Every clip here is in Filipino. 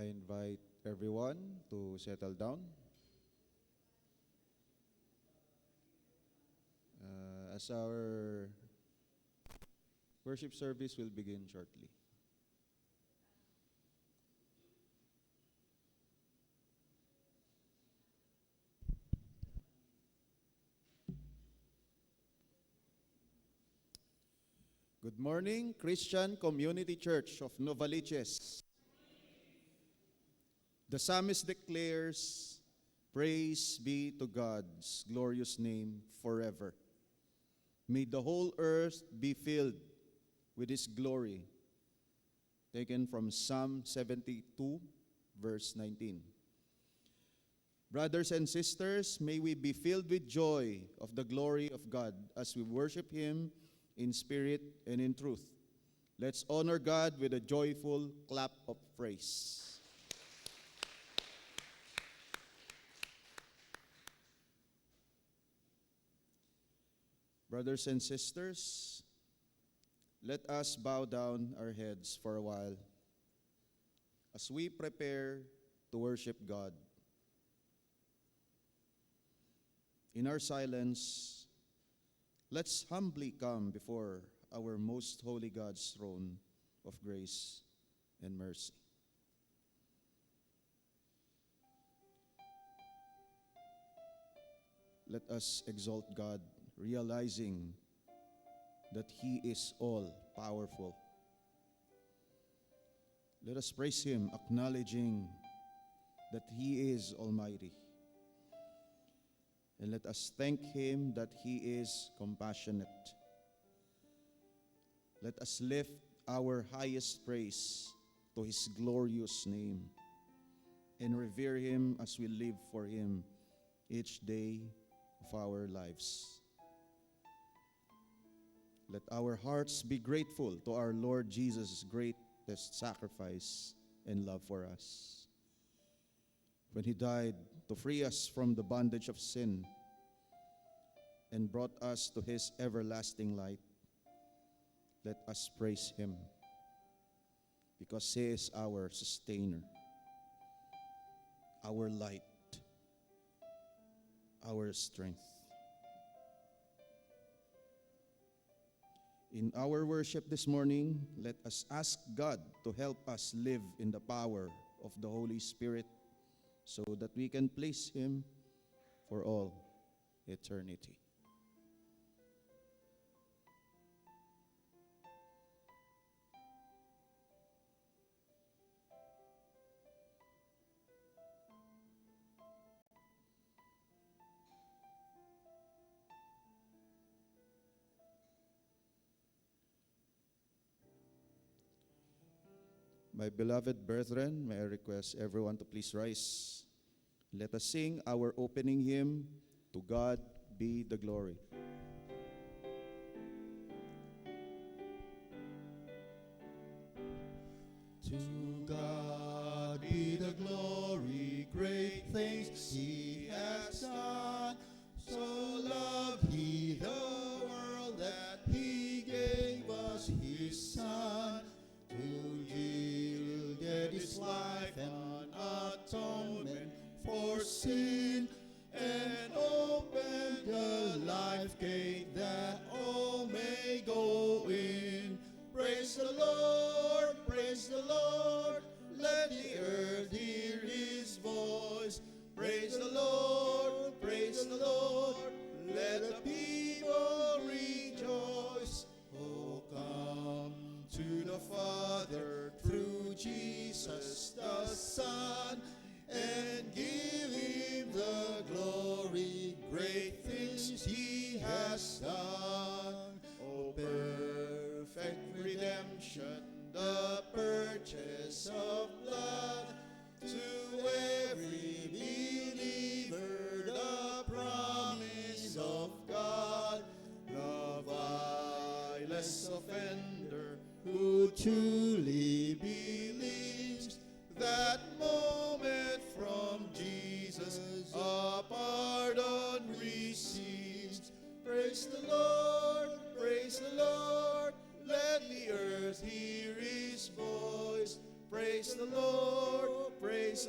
I invite everyone to settle down as our worship service will begin shortly. Good morning, Christian Community Church of Novaliches. The psalmist declares, "Praise be to God's glorious name forever. May the whole earth be filled with His glory." Taken from Psalm 72, verse 19. Brothers and sisters, may we be filled with joy of the glory of God as we worship Him in spirit and in truth. Let's honor God with a joyful clap of praise. Brothers and sisters, let us bow down our heads for a while as we prepare to worship God. In our silence, let's humbly come before our most holy God's throne of grace and mercy. Let us exalt God, realizing that He is all-powerful. Let us praise Him, acknowledging that He is almighty. And let us thank Him that He is compassionate. Let us lift our highest praise to His glorious name and revere Him as we live for Him each day of our lives. Let our hearts be grateful to our Lord Jesus' greatest sacrifice and love for us. When He died to free us from the bondage of sin and brought us to His everlasting light, let us praise Him because He is our sustainer, our light, our strength. In our worship this morning, let us ask God to help us live in the power of the Holy Spirit so that we can please Him for all eternity. My beloved brethren, may I request everyone to please rise. Let us sing our opening hymn, "To God Be the Glory." To God be the glory, great things He has done. So loved He the world that He gave us His Son, to yield His life and atonement for sin, and open the life gate that all may go in. Praise the Lord, praise the Lord, let the earth hear His voice. Praise the Lord, let the people rejoice. Oh, come to the Father through Jesus the Son, and give Him the glory, great things He has done. Oh, perfect redemption, the purchase of blood, to every believer the promise of God. The vilest offender who truly believes, that moment from Jesus a pardon receives. Praise the Lord, let the earth hear His voice. Praise the Lord,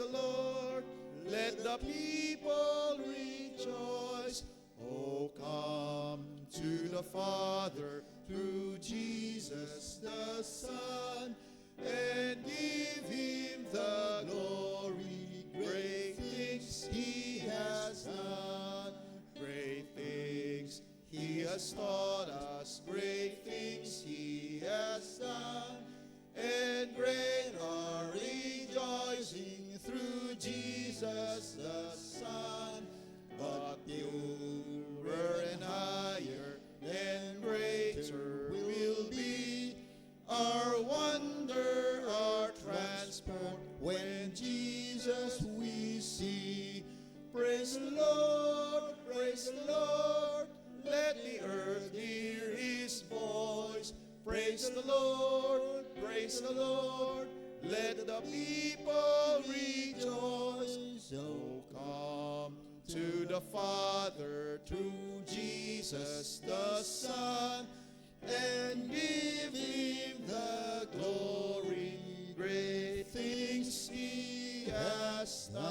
the Lord. Let the people rejoice. Oh, come to the Father through Jesus the Son, and give him the glory. Great things he has done. Great things he has taught us. Great things he has done. And great our rejoicing through Jesus the Son. But purer and higher and greater will be our wonder, our transport, when Jesus we see. Praise the Lord, praise the Lord. Let the earth hear his voice. Praise the Lord, praise the Lord. Let the people rejoice. Oh, come to the Father through Jesus the Son, and give him the glory. Great things he has done.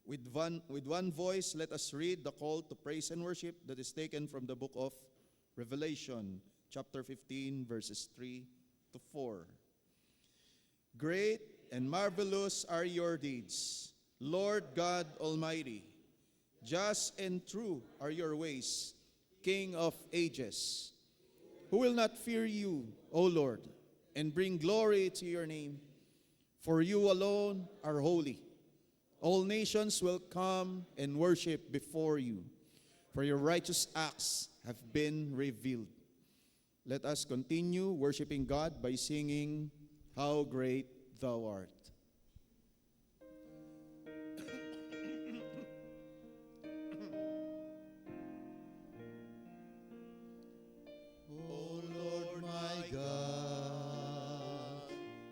With one voice, let us read the call to praise and worship that is taken from the book of Revelation, chapter 15, verses 3 to 4. Great and marvelous are your deeds, Lord God Almighty. Just and true are your ways, King of ages. Who will not fear you, O Lord, and bring glory to your name? For you alone are holy. All nations will come and worship before you, for your righteous acts have been revealed. Let us continue worshiping God by singing, How Great Thou Art. O Lord my God,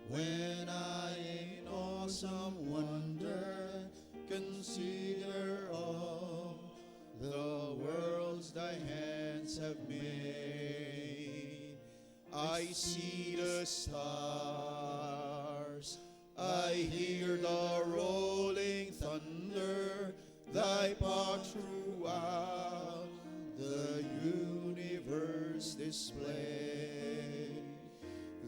when I in awesome wonder consider all the worlds thy hands have made, I see the stars, I hear the rolling thunder, thy power throughout the universe display.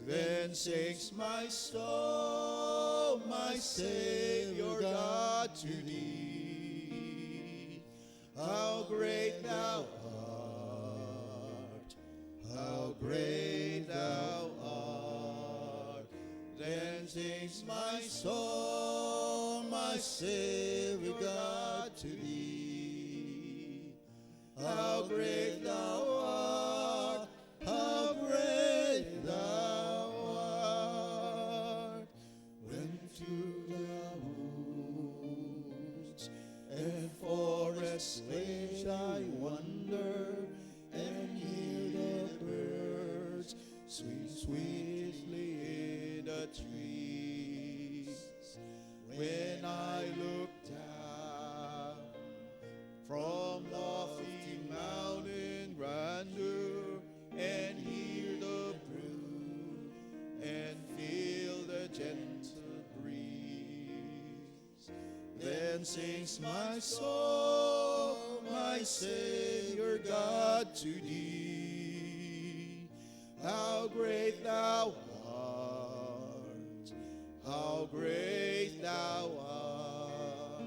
Then sings my soul, my Savior God, to thee. How great thou art, how great thou art. Then sings my soul, my Savior God, to thee. How great thou art, how great thou art. When through the woods and forests range I wander, and hear the birds sweet, sweetly in the trees. When I look down from lofty mountain grandeur, and hear the brew, and feel the gentle breeze, then sings my soul, my Savior God, to thee. How great thou art, how great thou art.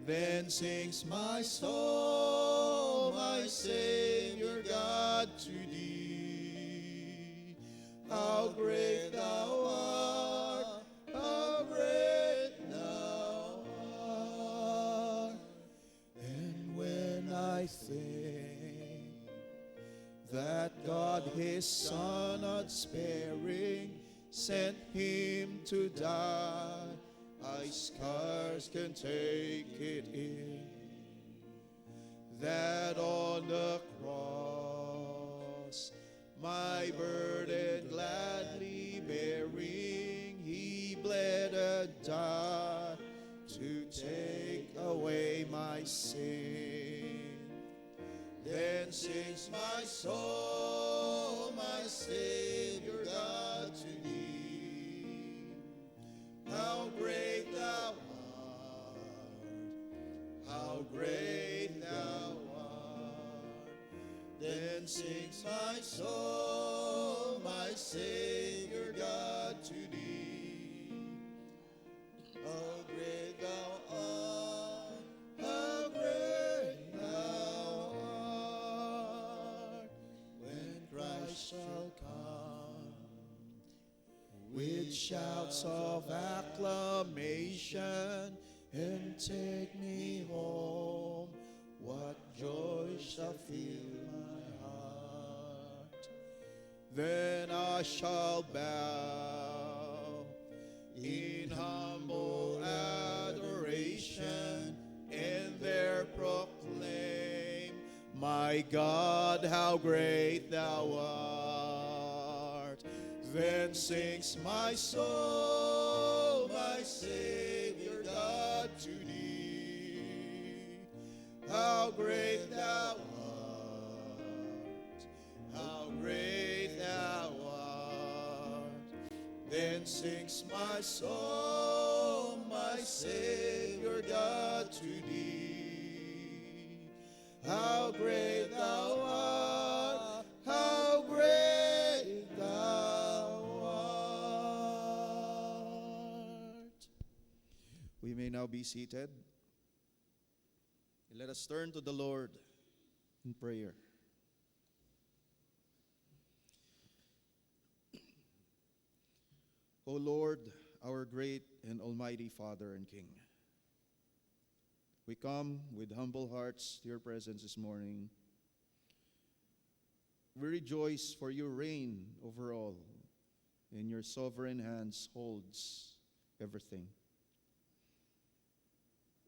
Then sings my soul, my Savior God, to thee. How great thou art, how great thou art. And when I think that God his Son not sparing sent him to die, I scarce can take it in, that on the cross my burden gladly bearing, he bled and died to take away my sin. sings my soul, my Savior God, to great thou art, how great thou art. Then sings my soul, my Savior God, to thee. How great thou art, how great thou art. When Christ shall come with shouts of acclamation and take me home, what joy shall fill my heart. Then I shall bow in humble adoration and there proclaim, my God, how great thou art. Then sings my soul, my Savior God, to thee. How great thou art, how great thou art. Then sings my soul, my Savior God, to thee. How great thou art, how great thou art. We may now be seated. Let us turn to the Lord in prayer. O Lord, our great and almighty Father and King, we come with humble hearts to your presence this morning. We rejoice for your reign over all. In your sovereign hands holds everything.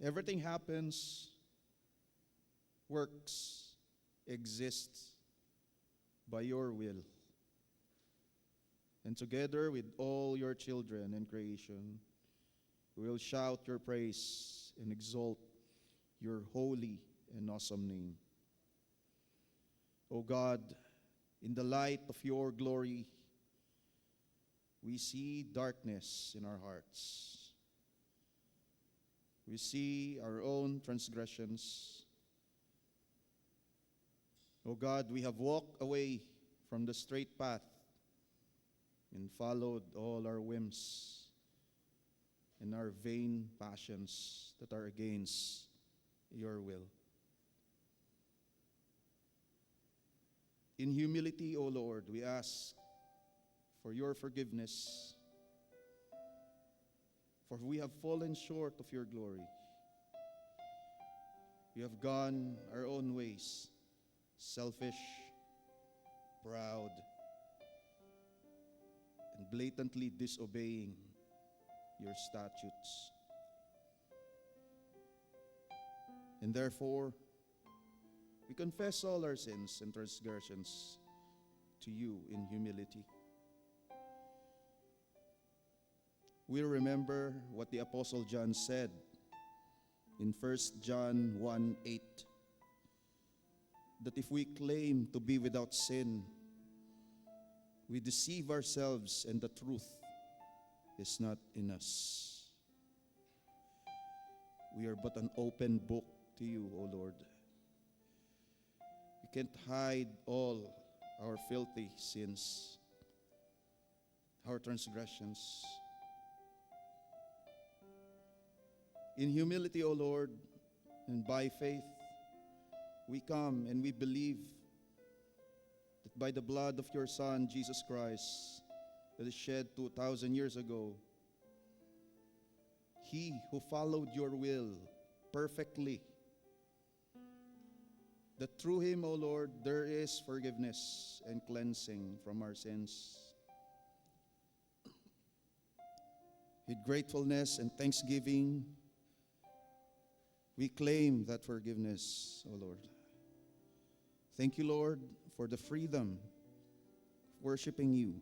Everything happens, works, exists by your will. And together with all your children and creation, we will shout your praise and exalt your holy and awesome name. O God, in the light of your glory, we see darkness in our hearts. We see our own transgressions. O God, we have walked away from the straight path and followed all our whims and our vain passions that are against your will. In humility, O Lord, we ask for your forgiveness, for we have fallen short of your glory. We have gone our own ways, selfish, proud, and blatantly disobeying your statutes. And therefore, we confess all our sins and transgressions to you in humility. We remember what the Apostle John said in 1 John 1:8, that if we claim to be without sin, we deceive ourselves and the truth is not in us. We are but an open book to you, O Lord. We can't hide all our filthy sins, our transgressions. In humility, O Lord, and by faith, we come and we believe that by the blood of your Son, Jesus Christ, that is shed 2,000 years ago, he who followed your will perfectly, that through him, O Lord, there is forgiveness and cleansing from our sins. With gratefulness and thanksgiving, we claim that forgiveness, O Lord. Thank you, Lord, for the freedom of worshiping you,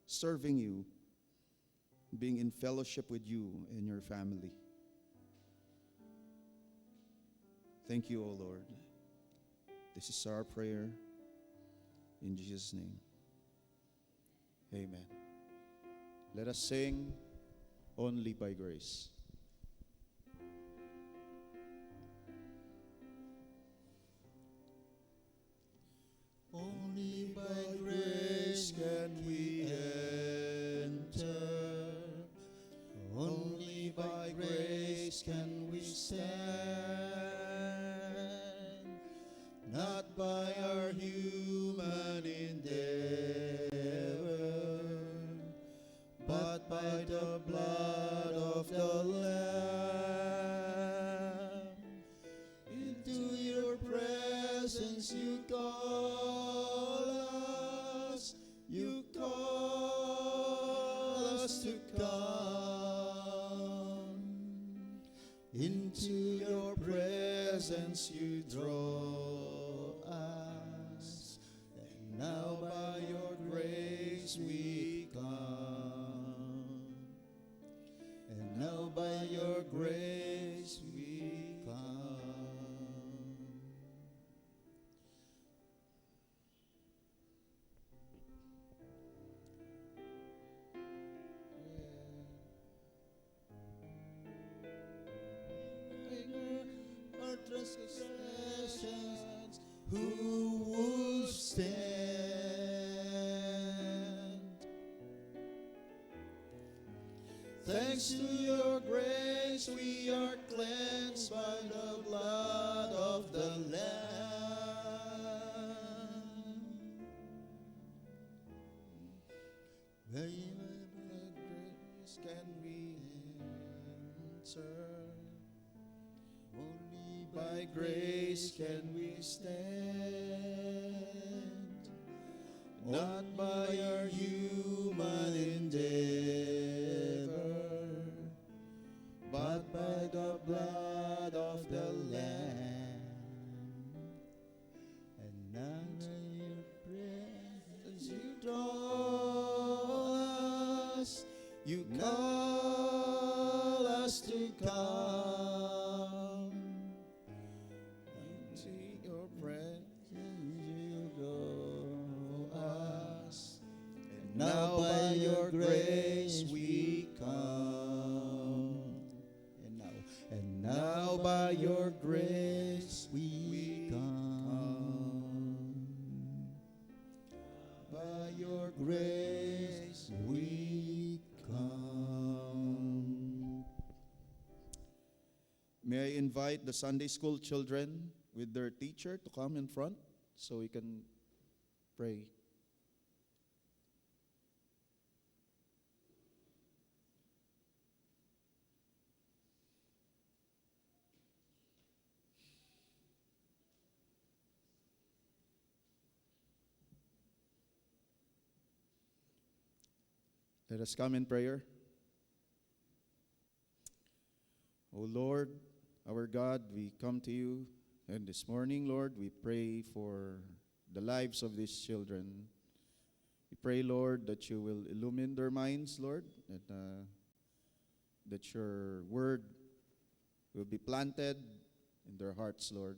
serving you, being in fellowship with you and your family. Thank you, O Lord. This is our prayer in Jesus' name. Amen. Let us sing only by grace. Only by grace can we enter. Only by grace can we stand. Not by our human endeavor, but by the blood of the Lamb. Into your presence you call us, you call us to come. Into your presence you draw us, and now by your grace we come. And now by your grace we come. Our transgressions, who would stand? Thanks to your grace, we are cleansed by the blood of the Lamb. By what grace can we enter? Only by grace can we stand, not by our human endeavor, but by the blood of the Lamb. And now in your presence you draw us, you call us to come. Into your presence you draw us, and now by your grace we come. And now by your grace we come. By your grace we come. May I invite the Sunday school children with their teacher to come in front so we can pray. Let us come in prayer. O Lord, our God, we come to you, and this morning, Lord, we pray for the lives of these children. We pray, Lord, that you will illumine their minds, Lord, that your word will be planted in their hearts, Lord,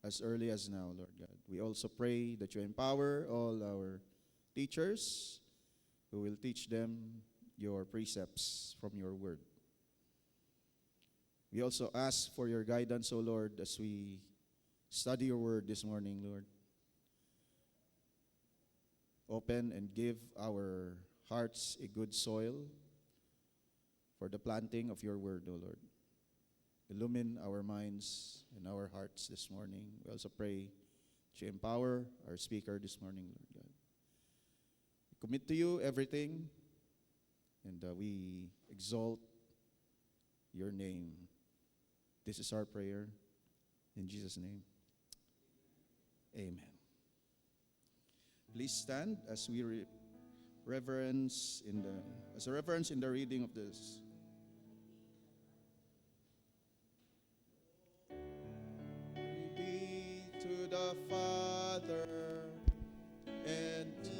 as early as now, Lord God. We also pray that you empower all our teachers who will teach them your precepts from your word. We also ask for your guidance, O Lord, as we study your word this morning, Lord. Open and give our hearts a good soil for the planting of your word, O Lord. Illumine our minds and our hearts this morning. We also pray that you empower our speaker this morning, Lord God. We commit to you everything, and we exalt your name. This is our prayer. In Jesus' name, amen. Please stand as we reverence in the reading of this. Glory be to the Father and to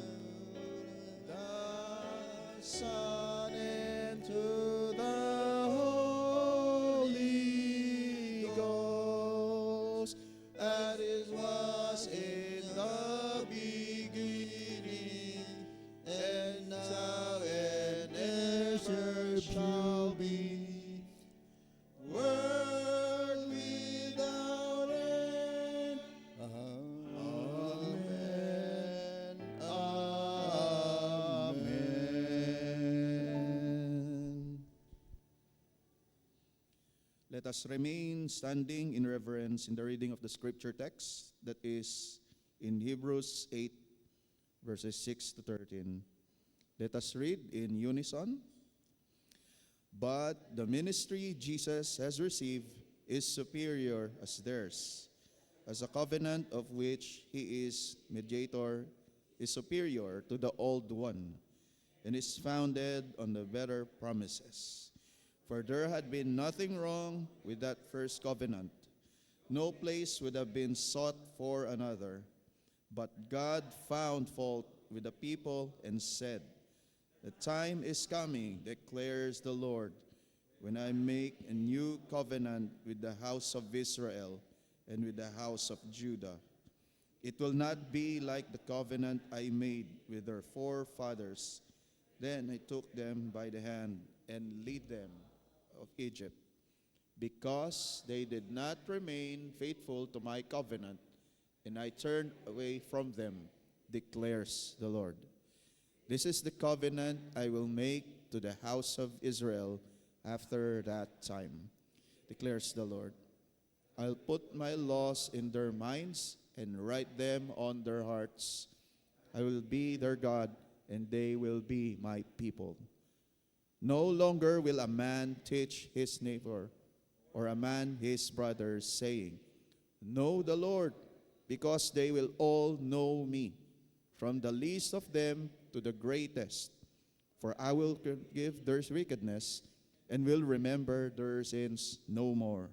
the Son and to the Holy Ghost, as it was in the beginning, and now and ever shall us remain standing in reverence in the reading of the scripture text that is in Hebrews 8, verses 6 to 13. Let us read in unison. But the ministry Jesus has received is superior as theirs, as a covenant of which he is mediator is superior to the old one, and is founded on the better promises. For there had been nothing wrong with that first covenant. No place would have been sought for another. But God found fault with the people and said, "The time is coming, declares the Lord, when I make a new covenant with the house of Israel and with the house of Judah. It will not be like the covenant I made with their forefathers. Then I took them by the hand and led them of Egypt, because they did not remain faithful to my covenant, and I turned away from them, declares the Lord. This is the covenant I will make to the house of Israel after that time, declares the Lord. I'll put my laws in their minds and write them on their hearts. I will be their God, and they will be my people. No longer will a man teach his neighbor or a man his brother, saying, 'Know the Lord,' because they will all know me, from the least of them to the greatest. For I will forgive their wickedness and will remember their sins no more.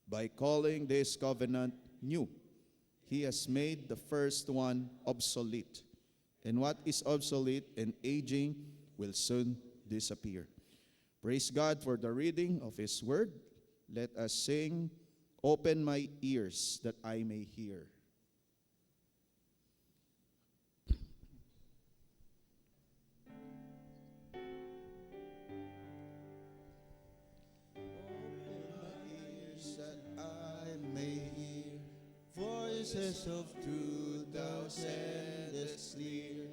By calling this covenant new, he has made the first one obsolete. And what is obsolete and aging will soon disappear." Praise God for the reading of his word. Let us sing, "Open my ears that I may hear." That I may hear voices of truth thou sendest clear,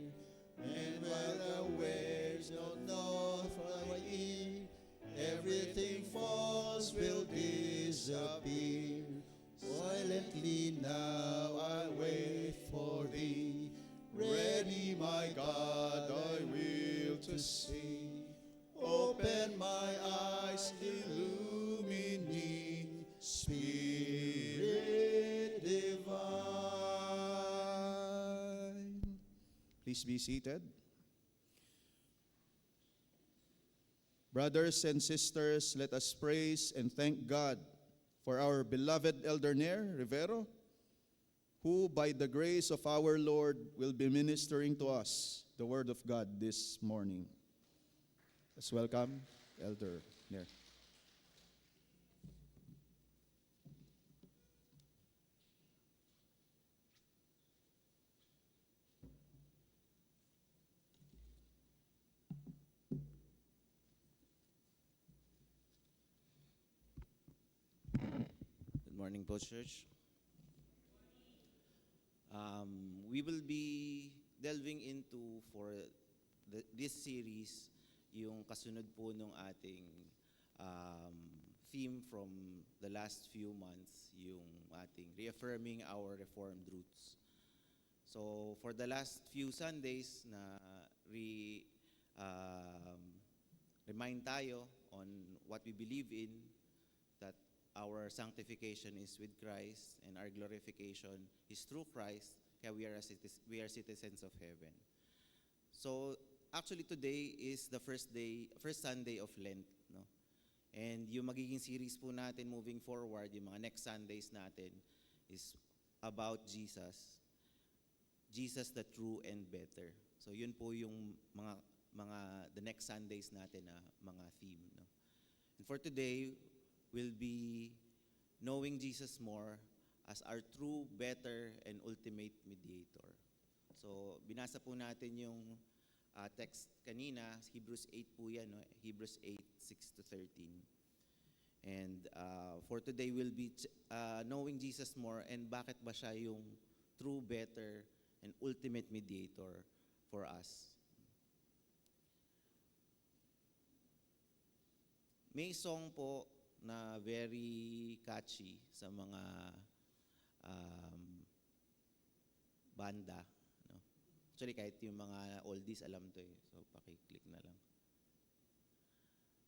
and while the waves don't know from my ear, everything false will disappear. Silently now I wait for thee, ready, my God, I will to see. Open my eyes, illuminate, Spirit divine. Please be seated. Brothers and sisters, let us praise and thank God for our beloved Elder Nair Rivero, who by the grace of our Lord will be ministering to us the Word of God this morning. Let's welcome Elder Nair. Good morning po, Church. We will be delving into this series yung kasunod po nung ating theme from the last few months, yung ating reaffirming our Reformed roots. So for the last few Sundays na remind tayo on what we believe in, that our sanctification is with Christ and our glorification is through Christ, kaya we are citizens of heaven. So actually today is the first Sunday of Lent, no? And yung magiging series po natin moving forward, yung mga next Sundays natin is about Jesus the true and better. So yun po yung mga the next Sundays natin na mga theme, no? And for today, we'll be knowing Jesus more as our true, better, and ultimate mediator. So binasa po natin yung text kanina, Hebrews 8 po yan, no? Hebrews 8, 6 to 13. And for today, we'll be knowing Jesus more and bakit ba siya yung true, better, and ultimate mediator for us. May song po na very catchy sa mga banda. No? Actually, kahit yung mga oldies, alam to eh. So, pakiclick na lang.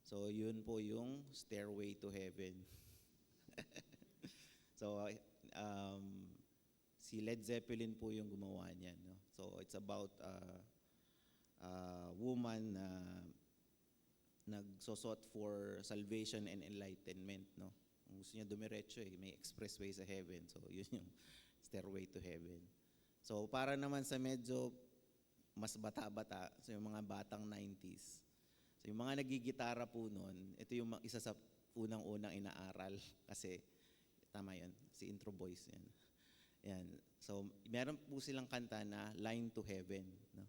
So, yun po yung Stairway to Heaven. So, si Led Zeppelin po yung gumawa niyan. No? So, it's about a woman na nagsosot for salvation and enlightenment. No? Kung gusto niya dumiretso eh, may expressway sa heaven. So, yun yung Stairway to Heaven. So, para naman sa medyo mas bata-bata, so yung mga batang 90s, so yung mga nagigitara po noon, ito yung isa sa unang-unang inaaral kasi, tama yun, si Intro Boys yan. Yan. So, meron po silang kanta na Line to Heaven. No?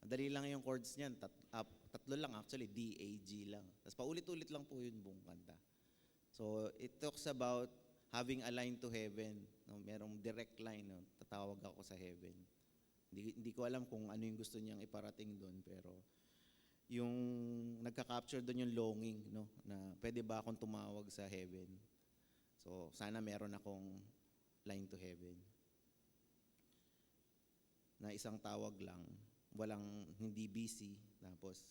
Madali lang yung chords niyan, tatlo lang actually, D, A, G lang. Tapos paulit-ulit lang po yun buong kanta. So, it talks about having a line to heaven. No? Merong direct line, no? Tatawag ako sa heaven. Hindi ko alam kung ano yung gusto niyang iparating doon, pero yung nagka-capture doon yung longing, no? Na pwede ba akong tumawag sa heaven? So, sana meron akong line to heaven. Na isang tawag lang, walang hindi busy, tapos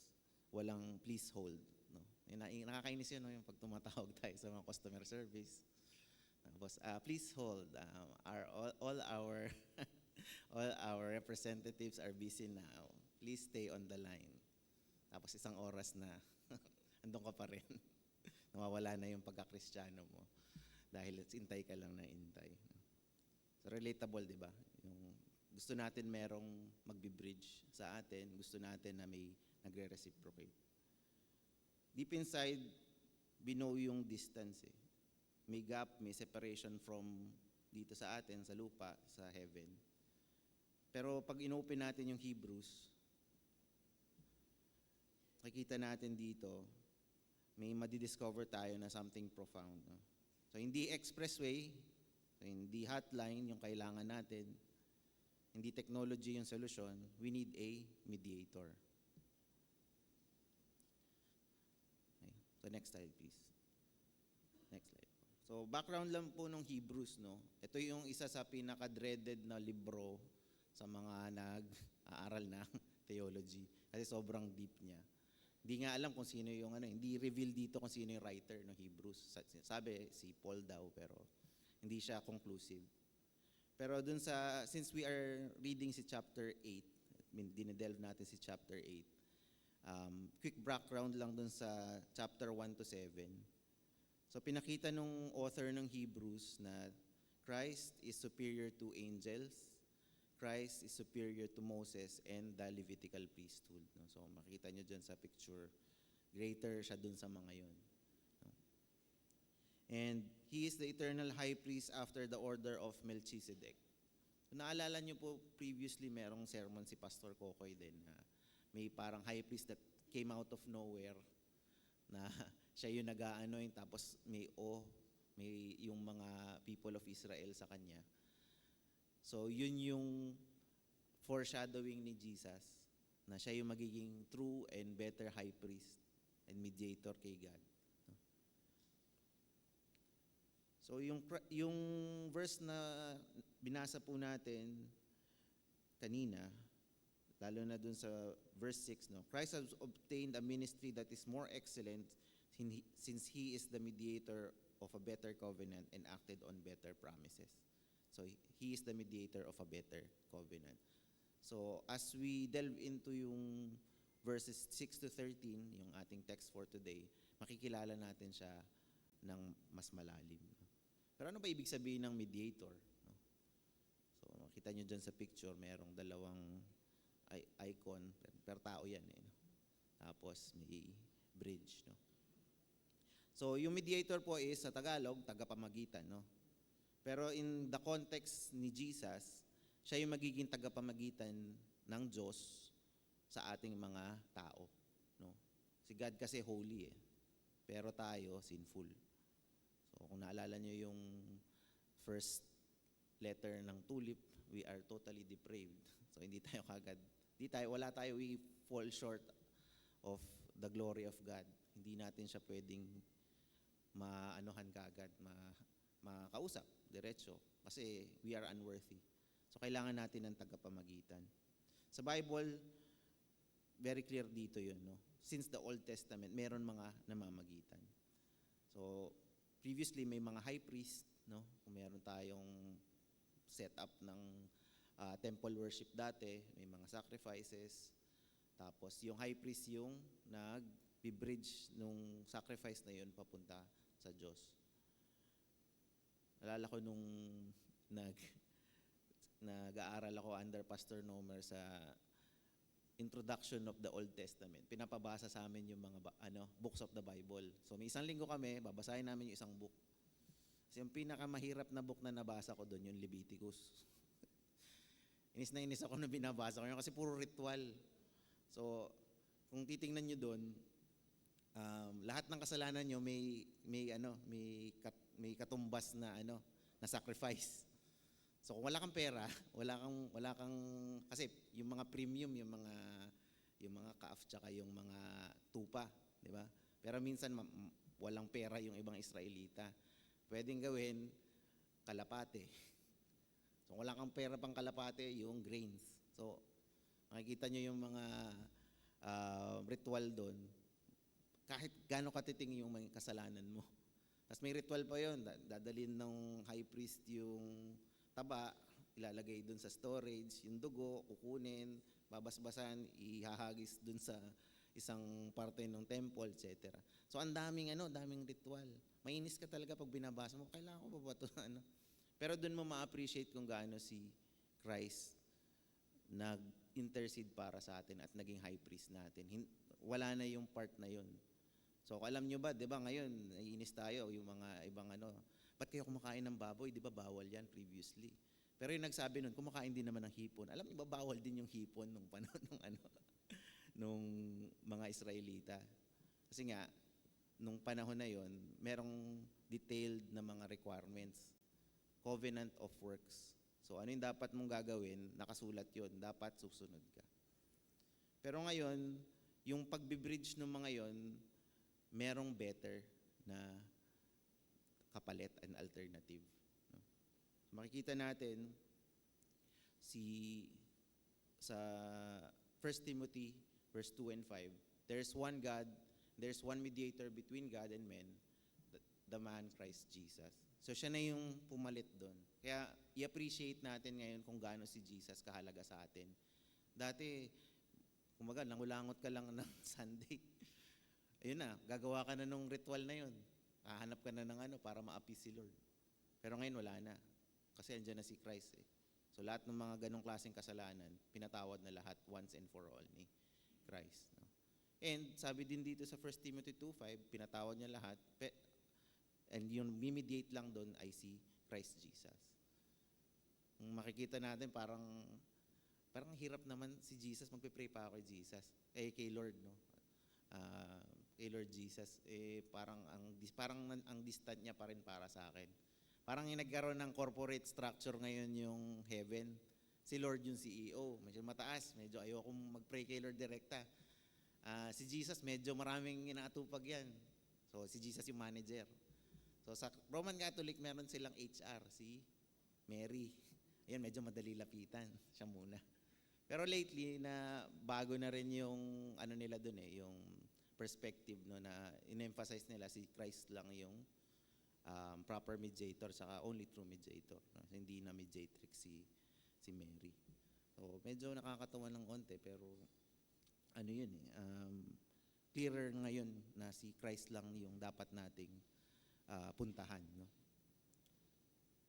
walang please hold. No? Nakakainis yun, no? Yung pag tumatawag tayo sa mga customer service. Tapos, please hold. All our all our representatives are busy now. Please stay on the line. Tapos isang oras na, andun ka pa rin. Nawawala na yung pagka-Kristiyano mo. Dahil intay ka lang na intay. So relatable, di ba? Yung gusto natin merong magbi-bridge sa atin. Gusto natin na may nagre-reciprocate. Deep inside, binow yung distance eh. May gap, may separation from dito sa atin, sa lupa, sa heaven. Pero pag inopen natin yung Hebrews, makikita natin dito, may madidiscover tayo na something profound. No? So hindi expressway, so hindi hotline yung kailangan natin, hindi technology yung solution, we need a mediator. Okay. So next slide please. Next slide. So background lang po ng Hebrews, no. Ito yung isa sa pinaka-dreaded na libro sa mga nag-aaral ng theology kasi sobrang deep niya. Hindi nga alam kung sino yung hindi reveal dito kung sino yung writer ng Hebrews. Sabi si Paul daw pero hindi siya conclusive. Pero dun sa since we are reading si chapter 8, dinidelve natin si chapter 8. Quick background lang dun sa chapter 1 to 7. So pinakita nung author ng Hebrews na Christ is superior to angels, Christ is superior to Moses and the Levitical priesthood. No? So makita nyo dyan sa picture, greater siya dun sa mga yon. No? And He is the eternal high priest after the order of Melchizedek. Kung naalala nyo po, previously merong sermon si Pastor Kokoy din na may parang high priest that came out of nowhere na siya yung nag-aanoin tapos may yung mga people of Israel sa kanya. So yun yung foreshadowing ni Jesus na siya yung magiging true and better high priest and mediator kay God. So yung verse na binasa po natin kanina, lalo na dun sa verse 6, no? Christ has obtained a ministry that is more excellent since He is the mediator of a better covenant and acted on better promises. So He is the mediator of a better covenant. So as we delve into yung verses 6 to 13, yung ating text for today, makikilala natin siya ng mas malalim. Pero ano ba ibig sabihin ng mediator? No? So makita nyo dyan sa picture, merong dalawang icon, per tao yan eh. No? Tapos may bridge. No? So yung mediator po is sa Tagalog, tagapamagitan. No? Pero in the context ni Jesus, siya yung magiging tagapamagitan ng Diyos sa ating mga tao. No? Si God kasi holy eh. Pero tayo, sinful. So kung naalala nyo yung first letter ng tulip, we are totally depraved. So hindi tayo kagad, we fall short of the glory of God. Hindi natin siya pwedeng maanuhan ka agad, makausap, diretso. Kasi we are unworthy. So kailangan natin ng tagapamagitan. Sa Bible, very clear dito yun. No? Since the Old Testament, meron mga namamagitan. So, previously may mga high priest, no? Kung meron tayong setup ng temple worship dati, may mga sacrifices. Tapos yung high priest yung nag-bridge nung sacrifice na yun papunta sa Diyos. Alala ko nung nag-aaral ako under Pastor Nomer sa introduction of the Old Testament. Pinapabasa sa amin yung mga books of the Bible. So may isang linggo kami, babasahin namin yung isang book. Kasi yung pinakamahirap na book na nabasa ko doon, yung Leviticus. Inis na inis ako na binabasa ko yun kasi puro ritual. So, kung titingnan nyo doon, lahat ng kasalanan nyo may katumbas na na sacrifice. So kung wala kang pera, wala kang kasi yung mga premium, yung mga kaaf tsaka yung mga tupa, di ba? Pero minsan walang pera yung ibang Israelita. Pwedeng gawin kalapate. So wala kang pera pang kalapate, yung grains. So makikita nyo yung mga ritual doon. Kahit gaano katiting yung mga kasalanan mo. Tapos may ritual pa yon, dadalhin ng high priest yung taba, ilalagay dun sa storage, yung dugo, kukunin, babasbasan, ihahagis dun sa isang parte ng temple, etc. So ang daming ritual. Mainis ka talaga pag binabasa mo, kailangan ko ba ito Pero dun mo ma-appreciate kung gaano si Christ nag-intercede para sa atin at naging high priest natin. Wala na yung part na yun. So alam nyo ba, di ba ngayon, naiinis tayo, yung mga ibang ba't kayo kumakain ng baboy? Di ba bawal yan previously? Pero yung nagsabi nun, kumakain din naman ng hipon. Alam niyo ba, bawal din yung hipon nung panahon nung mga Israelita. Kasi nga, nung panahon na yon, merong detailed na mga requirements. Covenant of works. So ano yung dapat mong gagawin, nakasulat yon, dapat susunod ka. Pero ngayon, yung pagbibridge ng mga yon, merong better na kapalit and alternative. No? Makikita natin sa 1 Timothy verse 2 and 5, there's one God, there's one mediator between God and men, the man Christ Jesus. So siya na yung pumalit doon. Kaya i-appreciate natin ngayon kung gaano si Jesus kahalaga sa atin. Dati, kumaga, langulangot ka lang ng Sunday. Ayun na, gagawa ka na nung ritual na yun. Hahanap ka na ng para ma-appease si Lord. Pero ngayon wala na. Kasi andyan na si Christ eh. So lahat ng mga ganong klaseng kasalanan, pinatawad na lahat once and for all ni Christ. No? And sabi din dito sa 1 Timothy 2:5, pinatawad niya lahat. And yung mediate lang doon ay si Christ Jesus. Kung makikita natin, parang hirap naman si Jesus, magpe-pray pa ako kay Jesus. Kay Lord, no? Kay Lord Jesus, parang ang distant niya pa rin para sa akin. Parang yung nagkaroon ng corporate structure ngayon yung heaven. Si Lord yung CEO, medyo mataas, medyo ayokong mag-pray kay Lord direkta. Si Jesus, medyo maraming inaatupag yan. So si Jesus yung manager. So sa Roman Catholic, meron silang HR, si Mary. Ayan, medyo madali lapitan, siya muna. Pero lately, na bago na rin yung nila dun yung perspective, no, na in-emphasize nila si Christ lang yung proper mediator saka only true mediator, no? So, hindi na mediatrix si Mary. So medyo nakakatawa ng onte, pero yun clearer ngayon na si Christ lang yung dapat nating puntahan, no?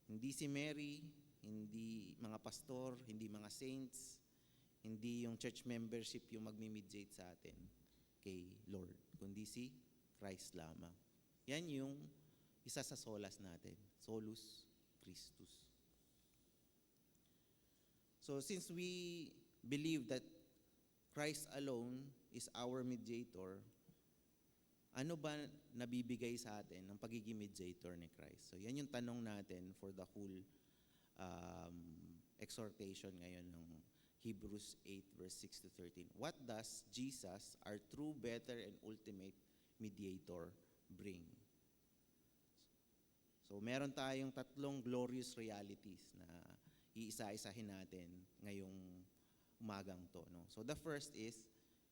Hindi si Mary, hindi mga pastor, hindi mga saints, hindi yung church membership yung magmi-mediate sa atin kay Lord, kundi si Christ lamang. Yan yung isa sa solas natin, solus Christus. So since we believe that Christ alone is our mediator, ano ba nabibigay sa atin ng pagiging mediator ni Christ? So yan yung tanong natin for the whole exhortation ngayon ng Hebrews 8 verse 6 to 13. What does Jesus, our true, better, and ultimate mediator, bring? So meron tayong tatlong glorious realities na iisa-isahin natin ngayong umagang to. No? So the first is,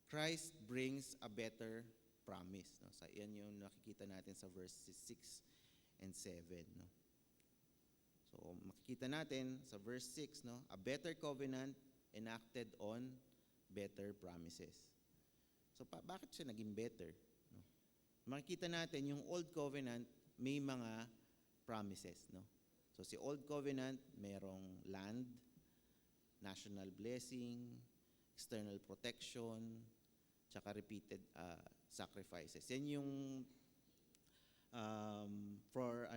Christ brings a better promise. No? So yan yung nakikita natin sa verses 6 and 7. No? So makikita natin sa verse 6, no? A better covenant enacted on better promises. So bakit siya naging better? No? Makikita natin yung old covenant may mga promises. No? So si old covenant merong land, national blessing, external protection, tsaka repeated sacrifices. Yan yung for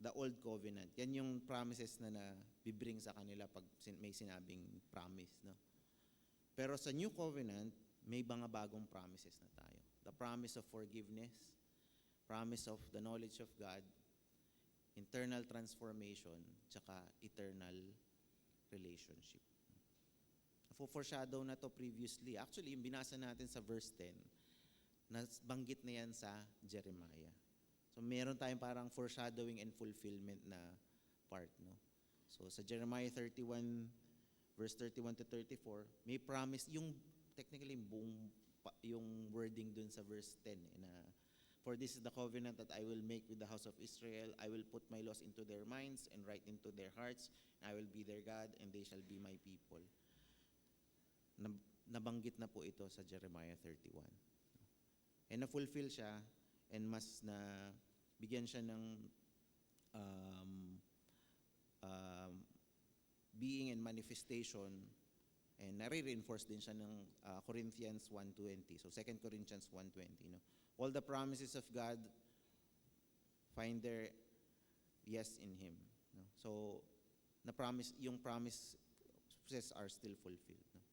the old covenant. Yan yung promises na bibring sa kanila pag may sinabing promise, no? Pero sa new covenant, may mga bagong promises na tayo. The promise of forgiveness, promise of the knowledge of God, internal transformation, tsaka eternal relationship. Foreshadow na to previously. Actually, yung binasa natin sa verse 10, banggit na yan sa Jeremiah. So meron tayong parang foreshadowing and fulfillment na part, no? So sa Jeremiah 31 verse 31 to 34, may promise yung technically yung wording dun sa verse 10 na for this is the covenant that I will make with the house of Israel. I will put my laws into their minds and write into their hearts. I will be their God and they shall be my people. Nabanggit na po ito sa Jeremiah 31. And na-fulfill siya and mas na bigyan siya ng being and manifestation and nare-reinforce din siya ng Corinthians 1:20. So 2 Corinthians 1:20, no? All the promises of God find their yes in him, no? So yung promises are still fulfilled, no?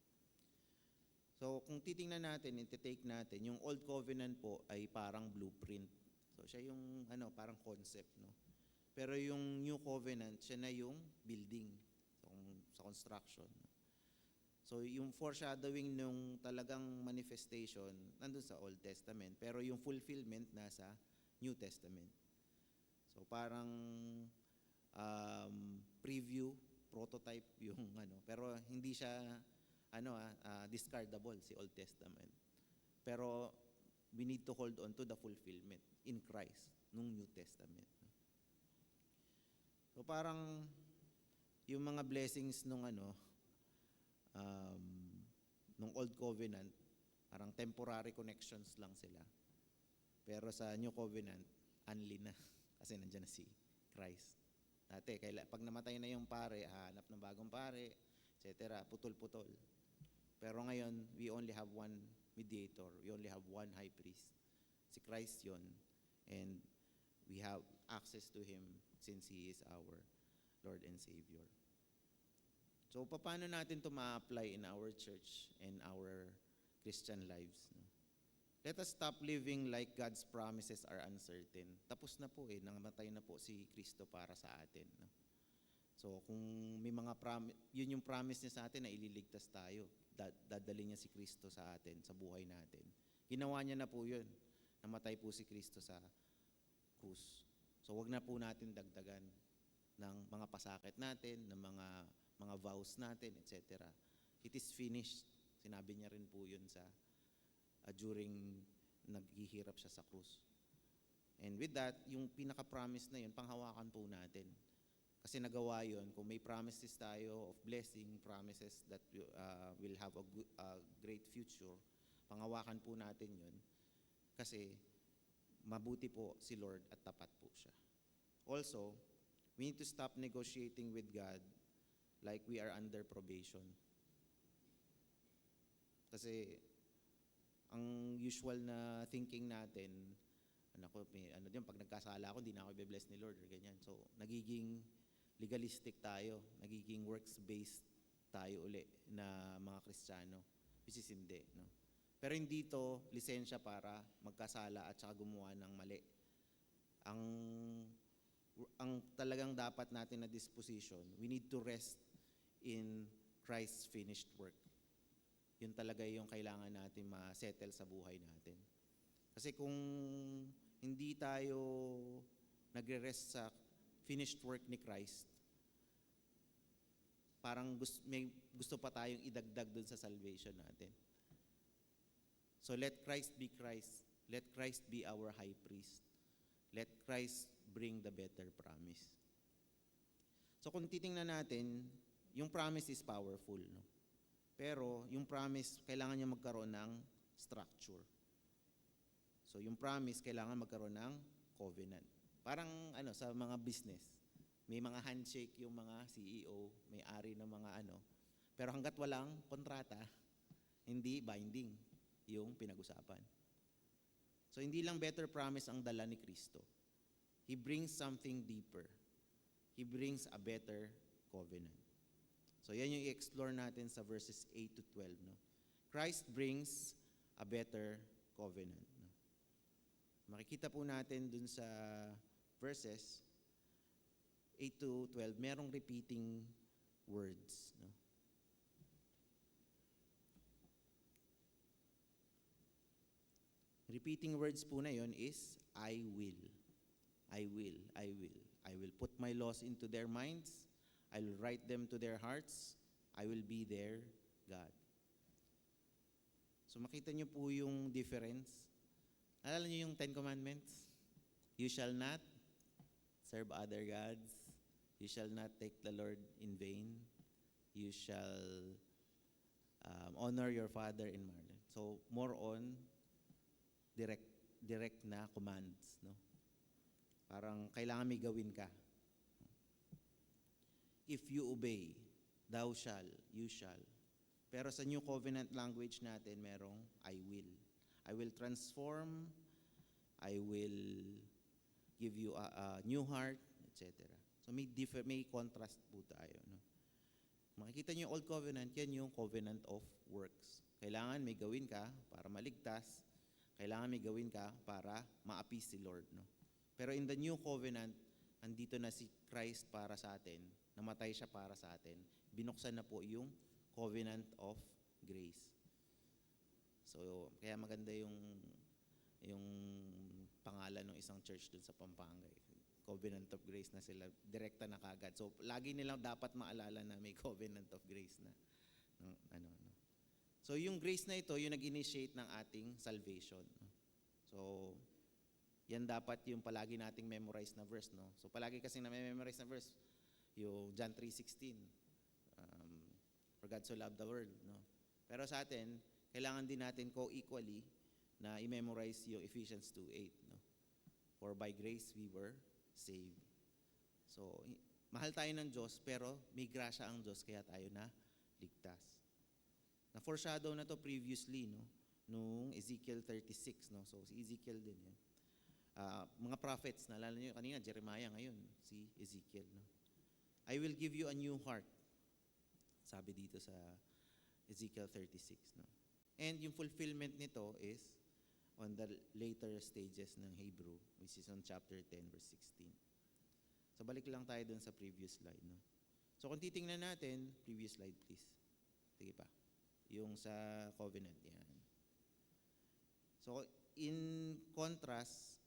So kung titingnan natin, i-take natin, yung old covenant po ay parang blueprint. So siya yung parang concept, no? Pero yung new covenant, siya na yung building, so, sa construction. So yung foreshadowing nung talagang manifestation nandun sa Old Testament, pero yung fulfillment nasa New Testament. So parang preview, prototype yung pero hindi siya discardable si Old Testament. Pero we need to hold on to the fulfillment in Christ nung New Testament. So parang yung mga blessings nung nung Old Covenant, parang temporary connections lang sila. Pero sa New Covenant, unli na kasi nandiyan na si Christ. Dati, pag namatay na yung pare, hanap ng bagong pare, etc., putol-putol. Pero ngayon, we only have one mediator. We only have one high priest. Si Christ yun. And we have access to Him since He is our Lord and Savior. So, paano natin ito ma-apply in our church and our Christian lives? No? Let us stop living like God's promises are uncertain. Tapos na po nangamatay na po si Kristo para sa atin. No? So, kung may mga yun yung promise niya sa atin na ililigtas tayo. Dadali niya si Kristo sa atin, sa buhay natin. Ginawa niya na po yun. Namatay po si Kristo sa krus. So, wag na po natin dagdagan ng mga pasakit natin, ng mga vows natin, etc. It is finished. Sinabi niya rin po yun sa during naghihirap siya sa krus. And with that, yung pinaka-promise na yun, panghawakan po natin. Kasi nagawa yun, kung may promises tayo of blessing, promises that will have a great future, panghawakan po natin yun. Kasi mabuti po si Lord at tapat po siya. Also, we need to stop negotiating with God like we are under probation. Kasi ang usual na thinking natin, pag nagkasala ako, hindi na ako i-bless ni Lord or ganyan. So, nagiging legalistic tayo, nagiging works-based tayo uli na mga Kristiyano, which is hindi, no? Pero hindi to lisensya para magkasala at saka gumawa ng mali. Ang talagang dapat natin na disposition, we need to rest in Christ's finished work. Yun talaga yung kailangan natin ma-settle sa buhay natin. Kasi kung hindi tayo nagre-rest sa finished work ni Christ, parang may gusto pa tayong idagdag dun sa salvation natin. So let Christ be Christ. Let Christ be our high priest. Let Christ bring the better promise. So kung titingnan natin, yung promise is powerful, no? Pero yung promise, kailangan niya magkaroon ng structure. So yung promise, kailangan magkaroon ng covenant. Parang sa mga business, may mga handshake yung mga CEO, may-ari ng mga pero hanggat walang kontrata, hindi binding yung pinag-usapan. So hindi lang better promise ang dala ni Kristo. He brings something deeper. He brings a better covenant. So yan yung i-explore natin sa verses 8 to 12. No? Christ brings a better covenant. No? Makikita po natin dun sa verses 8 to 12, merong repeating words. No? Repeating words po na yon is, I will. I will. I will. I will put my laws into their minds. I will write them to their hearts. I will be their God. So makita niyo po yung difference. Alala niyo yung 10 Commandments? You shall not serve other gods. You shall not take the Lord in vain. You shall honor your father and mother. So more on direct na commands, no? Parang kailangan may gawin ka. If you obey, thou shall, you shall. Pero sa New Covenant language natin, merong I will. I will transform, I will give you a new heart, etc. So may contrast po tayo, no? Makikita niyo yung Old Covenant, yan yung covenant of works. Kailangan may gawin ka para maligtas. Kailangan may gawin ka para ma-appease si Lord, no? Pero in the New Covenant, andito na si Christ para sa atin. Namatay siya para sa atin. Binuksan na po yung covenant of grace. So, kaya maganda yung pangalan ng isang church dun sa Pampanga. Covenant of Grace na sila. Direkta na kagad. So, lagi nilang dapat maalala na may covenant of grace na. So, yung grace na ito, yung nag-initiate ng ating salvation. So, yan dapat yung palagi nating memorize na verse, no? So, palagi kasing na-memorize na verse, yung John 3:16. For God so loved the world, no? Pero sa atin, kailangan din natin co-equally na i-memorize yung Ephesians 2:8, no? For by grace we were saved. So, mahal tayo ng Diyos, pero may grasya ang Diyos, kaya tayo na ligtas. Na-foreshadow na to previously, no? Nung Ezekiel 36, no? So, si Ezekiel din yan. Mga prophets, naalala nyo kanina, Jeremiah ngayon, si Ezekiel, no? I will give you a new heart. Sabi dito sa Ezekiel 36, no? And yung fulfillment nito is on the later stages ng Hebrew, which is on chapter 10, verse 16. So balik lang tayo dun sa previous slide, no? So kung titingnan natin, previous slide please. Sige pa. Yung sa covenant, yan. So in contrast,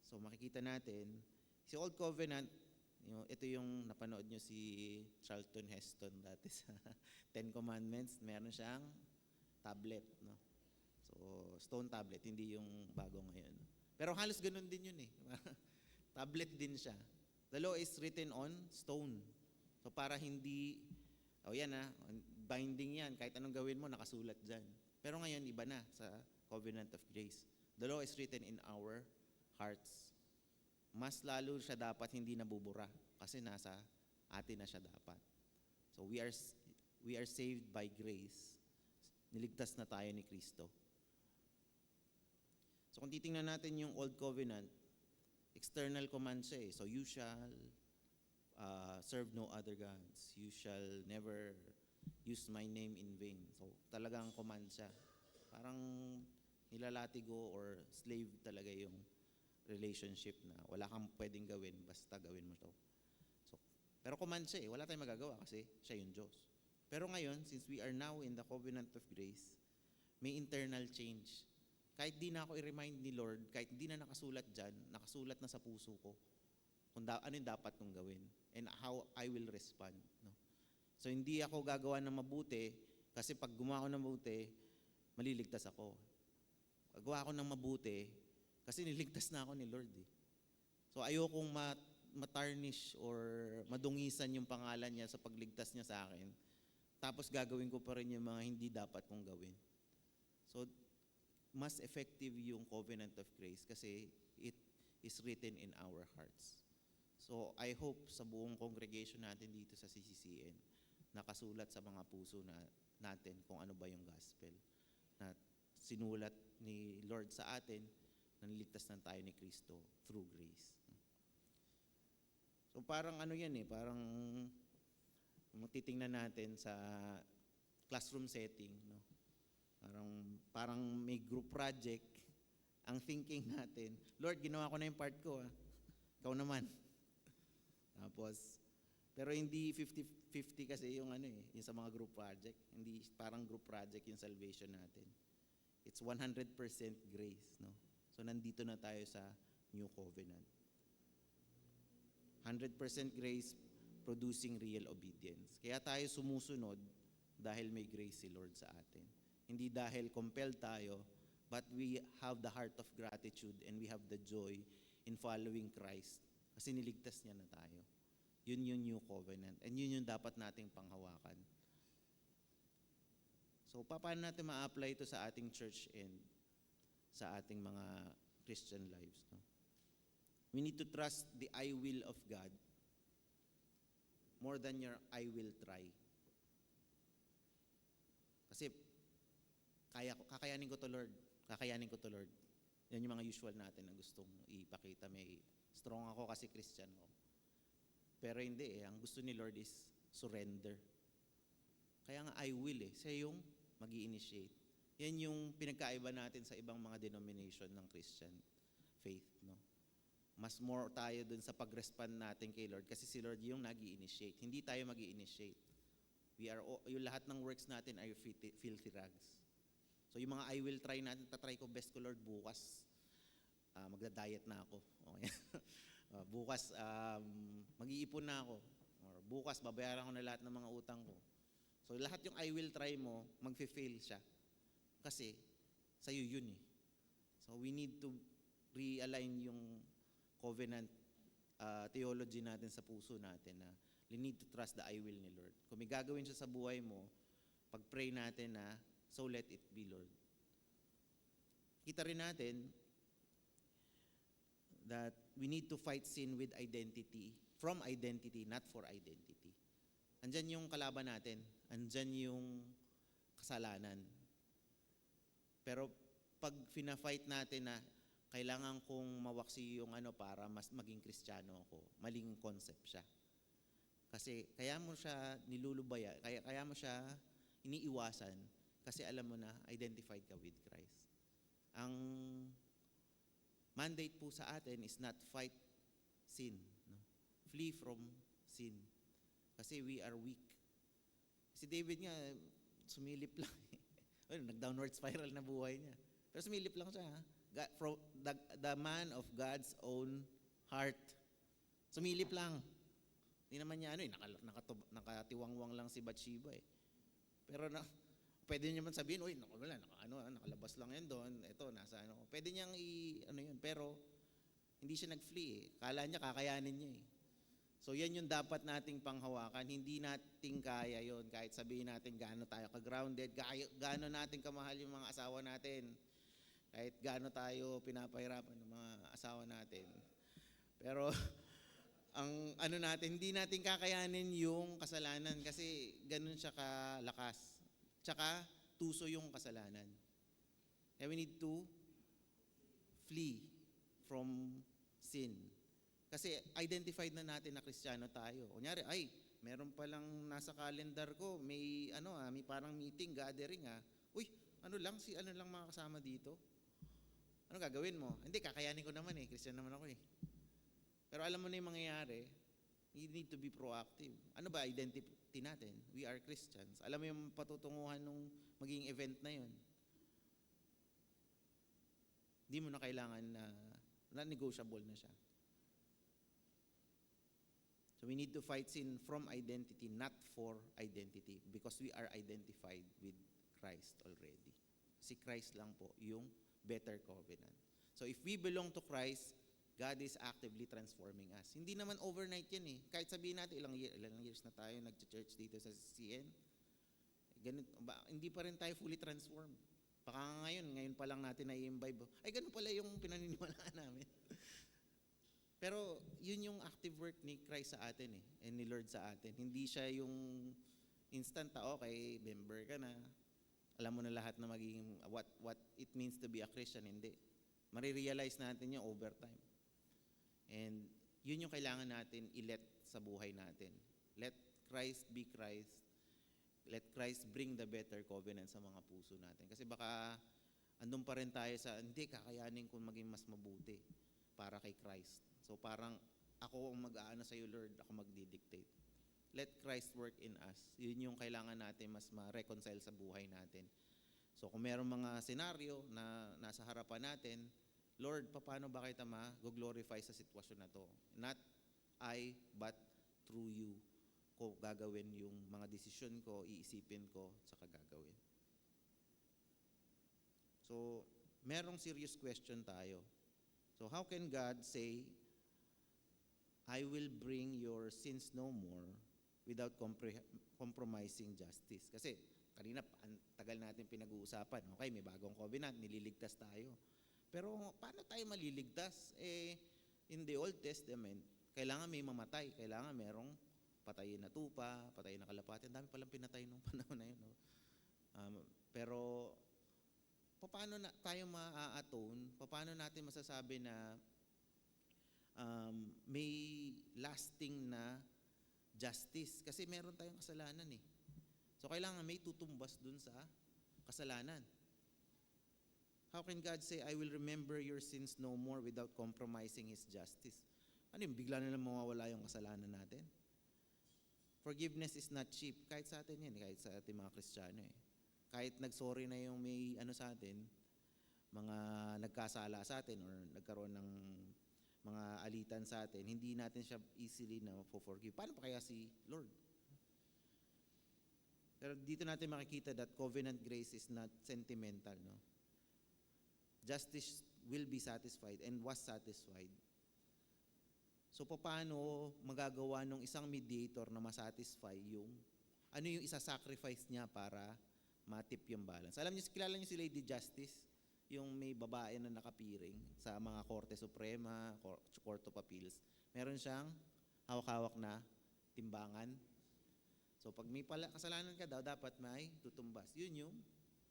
so makikita natin, si Old Covenant, ito yung napanood nyo si Charlton Heston dati sa 10 Commandments, meron siyang tablet, no? So, stone tablet, hindi yung bago ngayon. Pero halos ganun din yun eh. Tablet din siya. The law is written on stone. So, para hindi, yan binding yan, kahit anong gawin mo, nakasulat dyan. Pero ngayon, iba na sa Covenant of Grace. The law is written in our hearts. Mas lalo siya dapat hindi nabubura kasi nasa atin na siya dapat. So we are saved by grace. Niligtas na tayo ni Kristo. So kung titingnan natin yung Old Covenant, external command siya eh. So you shall serve no other gods. You shall never use my name in vain. So talagang command siya. Parang nilalatigo or slave talaga yung relationship na wala kang pwedeng gawin, basta gawin mo to. So, pero command siya eh, wala tayong magagawa kasi siya yung Diyos. Pero ngayon, since we are now in the covenant of grace, may internal change. Kahit di na ako i-remind ni Lord, kahit di na nakasulat dyan, nakasulat na sa puso ko ano yung dapat kong gawin and how I will respond. No? So hindi ako gagawa ng mabuti kasi pag gumawa ako ng mabuti, maliligtas ako. Gagawa ako ng mabuti kasi niligtas na ako ni Lord. So ayokong matarnish or madungisan yung pangalan niya sa pagligtas niya sa akin. Tapos gagawin ko pa rin yung mga hindi dapat kong gawin. So mas effective yung covenant of grace kasi it is written in our hearts. So I hope sa buong congregation natin dito sa CCCN, nakasulat sa mga puso natin kung ano ba yung gospel na sinulat ni Lord sa atin na niligtas na tayo ni Kristo through grace. So parang ano yan parang titingnan natin sa classroom setting, no? Parang may group project, ang thinking natin, Lord, ginawa ko na yung part ko, ikaw naman. Tapos, pero hindi 50-50 kasi yung yung sa mga group project. Hindi parang group project yung salvation natin. It's 100% grace, no? So nandito na tayo sa New Covenant. 100% grace producing real obedience. Kaya tayo sumusunod dahil may grace si Lord sa atin. Hindi dahil compelled tayo, but we have the heart of gratitude and we have the joy in following Christ. Kasi niligtas niya na tayo. Yun yung New Covenant. And yun yung dapat nating panghawakan. So, paano natin ma-apply ito sa ating church and sa ating mga Christian lives? No? We need to trust the I will of God more than your I will try. Kasi, kakayanin ko to, Lord. Kakayanin ko to, Lord. Yan yung mga usual natin na gustong ipakita. May strong ako kasi Christian ako. Pero hindi Ang gusto ni Lord is surrender. Kaya nga I will Siya yung mag-i-initiate. Yan yung pinagkaiba natin sa ibang mga denomination ng Christian faith, no? Mas more tayo dun sa pag-respond natin kay Lord kasi si Lord yung nag-i-initiate. Hindi tayo mag-i-initiate. Yung lahat ng works natin ay filthy rags. So yung mga I will try natin, tatry ko best ko Lord bukas. Magda-diet na ako. Okay. Bukas mag-iipon na ako. Or bukas babayaran ko na lahat ng mga utang ko. So lahat yung I will try mo, magfe-fail siya. Kasi sa'yo yun So we need to realign yung covenant theology natin sa puso natin na we need to trust the I will ni Lord. Kung may gagawin siya sa buhay mo, pag-pray natin na so let it be, Lord. Kita rin natin that we need to fight sin with identity, from identity, not for identity. Andyan yung kalaban natin, andyan yung kasalanan. Pero pag fina-fight natin na kailangan kong mawaksi yung para mas maging Kristiyano ako, maling concept siya. Kasi kaya mo siya nilulubaya, kaya mo siya iniiwasan kasi alam mo na identified ka with Christ. Ang mandate po sa atin is not fight sin, no? Flee from sin. Kasi we are weak. Si David nga sumilip lang. Nag-downward spiral na buhay niya. Pero sumilip lang siya. From the man of God's own heart. Sumilip lang. Hindi naman niya nakatiwangwang lang si Bathsheba Pero pwede niya man sabihin, nakalabas lang yan doon. Ito nasa Pwede niyang yun, pero hindi siya nag-flee Kala niya kakayanin niya So yan yung dapat nating panghawakan. Hindi nating kaya yon kahit sabihin natin gaano tayo ka-grounded, gaano natin kamahal yung mga asawa natin. Kahit gaano tayo pinapahirapan ng mga asawa natin. Pero ang natin, hindi natin kakayanin yung kasalanan kasi ganun siya kalakas. Tsaka tuso yung kasalanan. Kaya we need to flee from sin. Kasi identified na natin na Kristiyano tayo. Kunyari, meron palang nasa calendar ko, may may parang meeting, gathering Uy, si mga kasama dito. Ano gagawin mo? Hindi, kakayanin ko naman Kristiyano naman ako Pero alam mo na yung mangyayari, you need to be proactive. Ano ba identity natin? We are Christians. Alam mo yung patutunguhan nung maging event na yun. Hindi mo na kailangan na negotiable na siya. So we need to fight sin from identity, not for identity, because we are identified with Christ already. Si Christ lang po yung better covenant. So if we belong to Christ, God is actively transforming us. Hindi naman overnight yan eh. Kahit sabihin natin ilang years na tayo nag-church dito sa CN, hindi pa rin tayo fully transformed. Baka ngayon pa lang natin na-imbibe. Ay, ganun pala yung pinaniniwalaan namin. Pero yun yung active work ni Christ sa atin eh, and ni Lord sa atin. Hindi siya yung instant, okay, member ka na, alam mo na lahat na magiging, what it means to be a Christian, hindi. Marirealize natin yung over time. And yun yung kailangan natin i-let sa buhay natin. Let Christ be Christ. Let Christ bring the better covenant sa mga puso natin. Kasi baka andun pa rin tayo sa, hindi, kakayanin kung maging mas mabuti para kay Christ. So parang ako ang mag-aano sa iyo, Lord, ako magdidictate. Let Christ work in us. Yun yung kailangan natin mas ma-reconcile sa buhay natin. So kung meron mga senaryo na nasa harapan natin, Lord, paano ba kita ma-glorify sa sitwasyon na to? Not I, but through you ko gagawin yung mga desisyon ko, iisipin ko, saka gagawin. So, merong serious question tayo. So, how can God say, I will bring your sins no more without compromising justice? Kasi, kanina, tagal natin pinag-uusapan. Okay, may bagong covenant, nililigtas tayo. Pero, paano tayo maliligtas? In the Old Testament, kailangan may mamatay, kailangan merong patayin na tupa, patayin na kalapati. Ang dami palang pinatay nung panahon na yun. No? Pero, paano na tayo ma-atone? Paano natin masasabi na may lasting na justice? Kasi meron tayong kasalanan eh. So, kailangan may tutumbas dun sa kasalanan. How can God say, I will remember your sins no more without compromising His justice? Ano yung bigla na lang mawawala yung kasalanan natin? Forgiveness is not cheap. Kahit sa atin yan, kahit sa ating mga Kristiyano eh. Kahit nagsorry na yung may sa atin, mga nagkasala sa atin or nagkaroon ng mga alitan sa atin, hindi natin siya easily na forgive. Paano pa kaya si Lord? Pero dito natin makikita that covenant grace is not sentimental. No? Justice will be satisfied and was satisfied. So paano magagawa ng isang mediator na masatisfy yung ano yung isa-sacrifice niya para matip yung balance? Alam niyo, kilala niyo si Lady Justice, yung may babae na nakapiring sa mga Korte Suprema, Court of Appeals. Meron siyang hawak-hawak na timbangan. So pag may kasalanan ka daw, dapat may tutumbas. Yun yung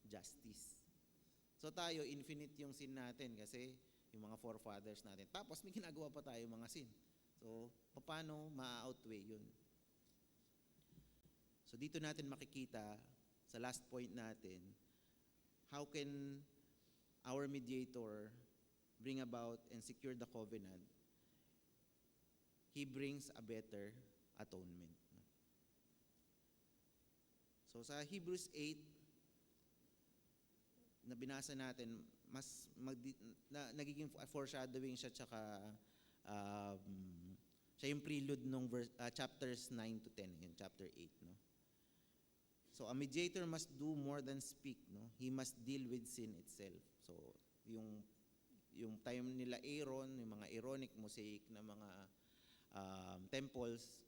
justice. So tayo, infinite yung sin natin kasi yung mga forefathers natin. Tapos may ginagawa pa tayo mga sin. So, paano ma-outweigh yun? So, dito natin makikita, sa last point natin, how can our mediator bring about and secure the covenant? He brings a better atonement. So, sa Hebrews 8, na binasa natin, nagiging foreshadowing siya, tsaka siya yung prelude ng chapters 9 to 10, yung chapter 8. No? So, a mediator must do more than speak. No? He must deal with sin itself. So, yung time nila Aaron, yung mga Aaronic, Mosaic na mga temples,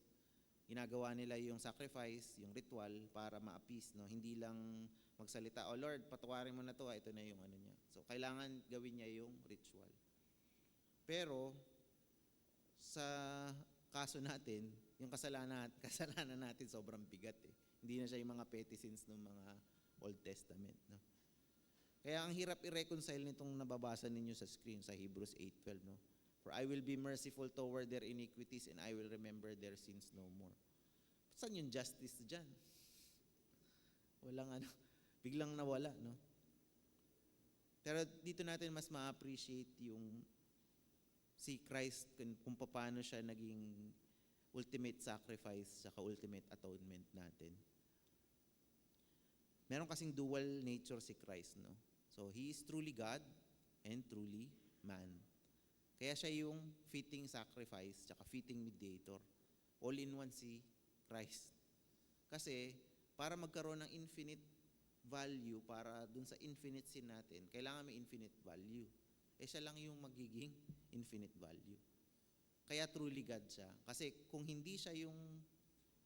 ginagawa nila yung sacrifice, yung ritual para ma-appease. No? Hindi lang magsalita, oh Lord, patawarin mo na to, ito na yung ano niya. So, kailangan gawin niya yung ritual. Pero, sa kaso natin, yung kasalanan natin sobrang bigat eh. Hindi na siya yung mga petty sins ng mga Old Testament. No? Kaya ang hirap i-reconcile nitong nababasa ninyo sa screen sa Hebrews 8:12. No? For I will be merciful toward their iniquities and I will remember their sins no more. Saan yung justice dyan? Walang biglang nawala. No? Pero dito natin mas ma-appreciate yung si Christ, kung paano siya naging ultimate sacrifice saka ultimate atonement natin. Meron kasing dual nature si Christ, no? So, He is truly God and truly man. Kaya siya yung fitting sacrifice saka fitting mediator all-in-one si Christ. Kasi para magkaroon ng infinite value, para dun sa infinite sin natin, kailangan may infinite value. Siya lang yung magiging infinite value. Kaya truly God siya. Kasi kung hindi siya yung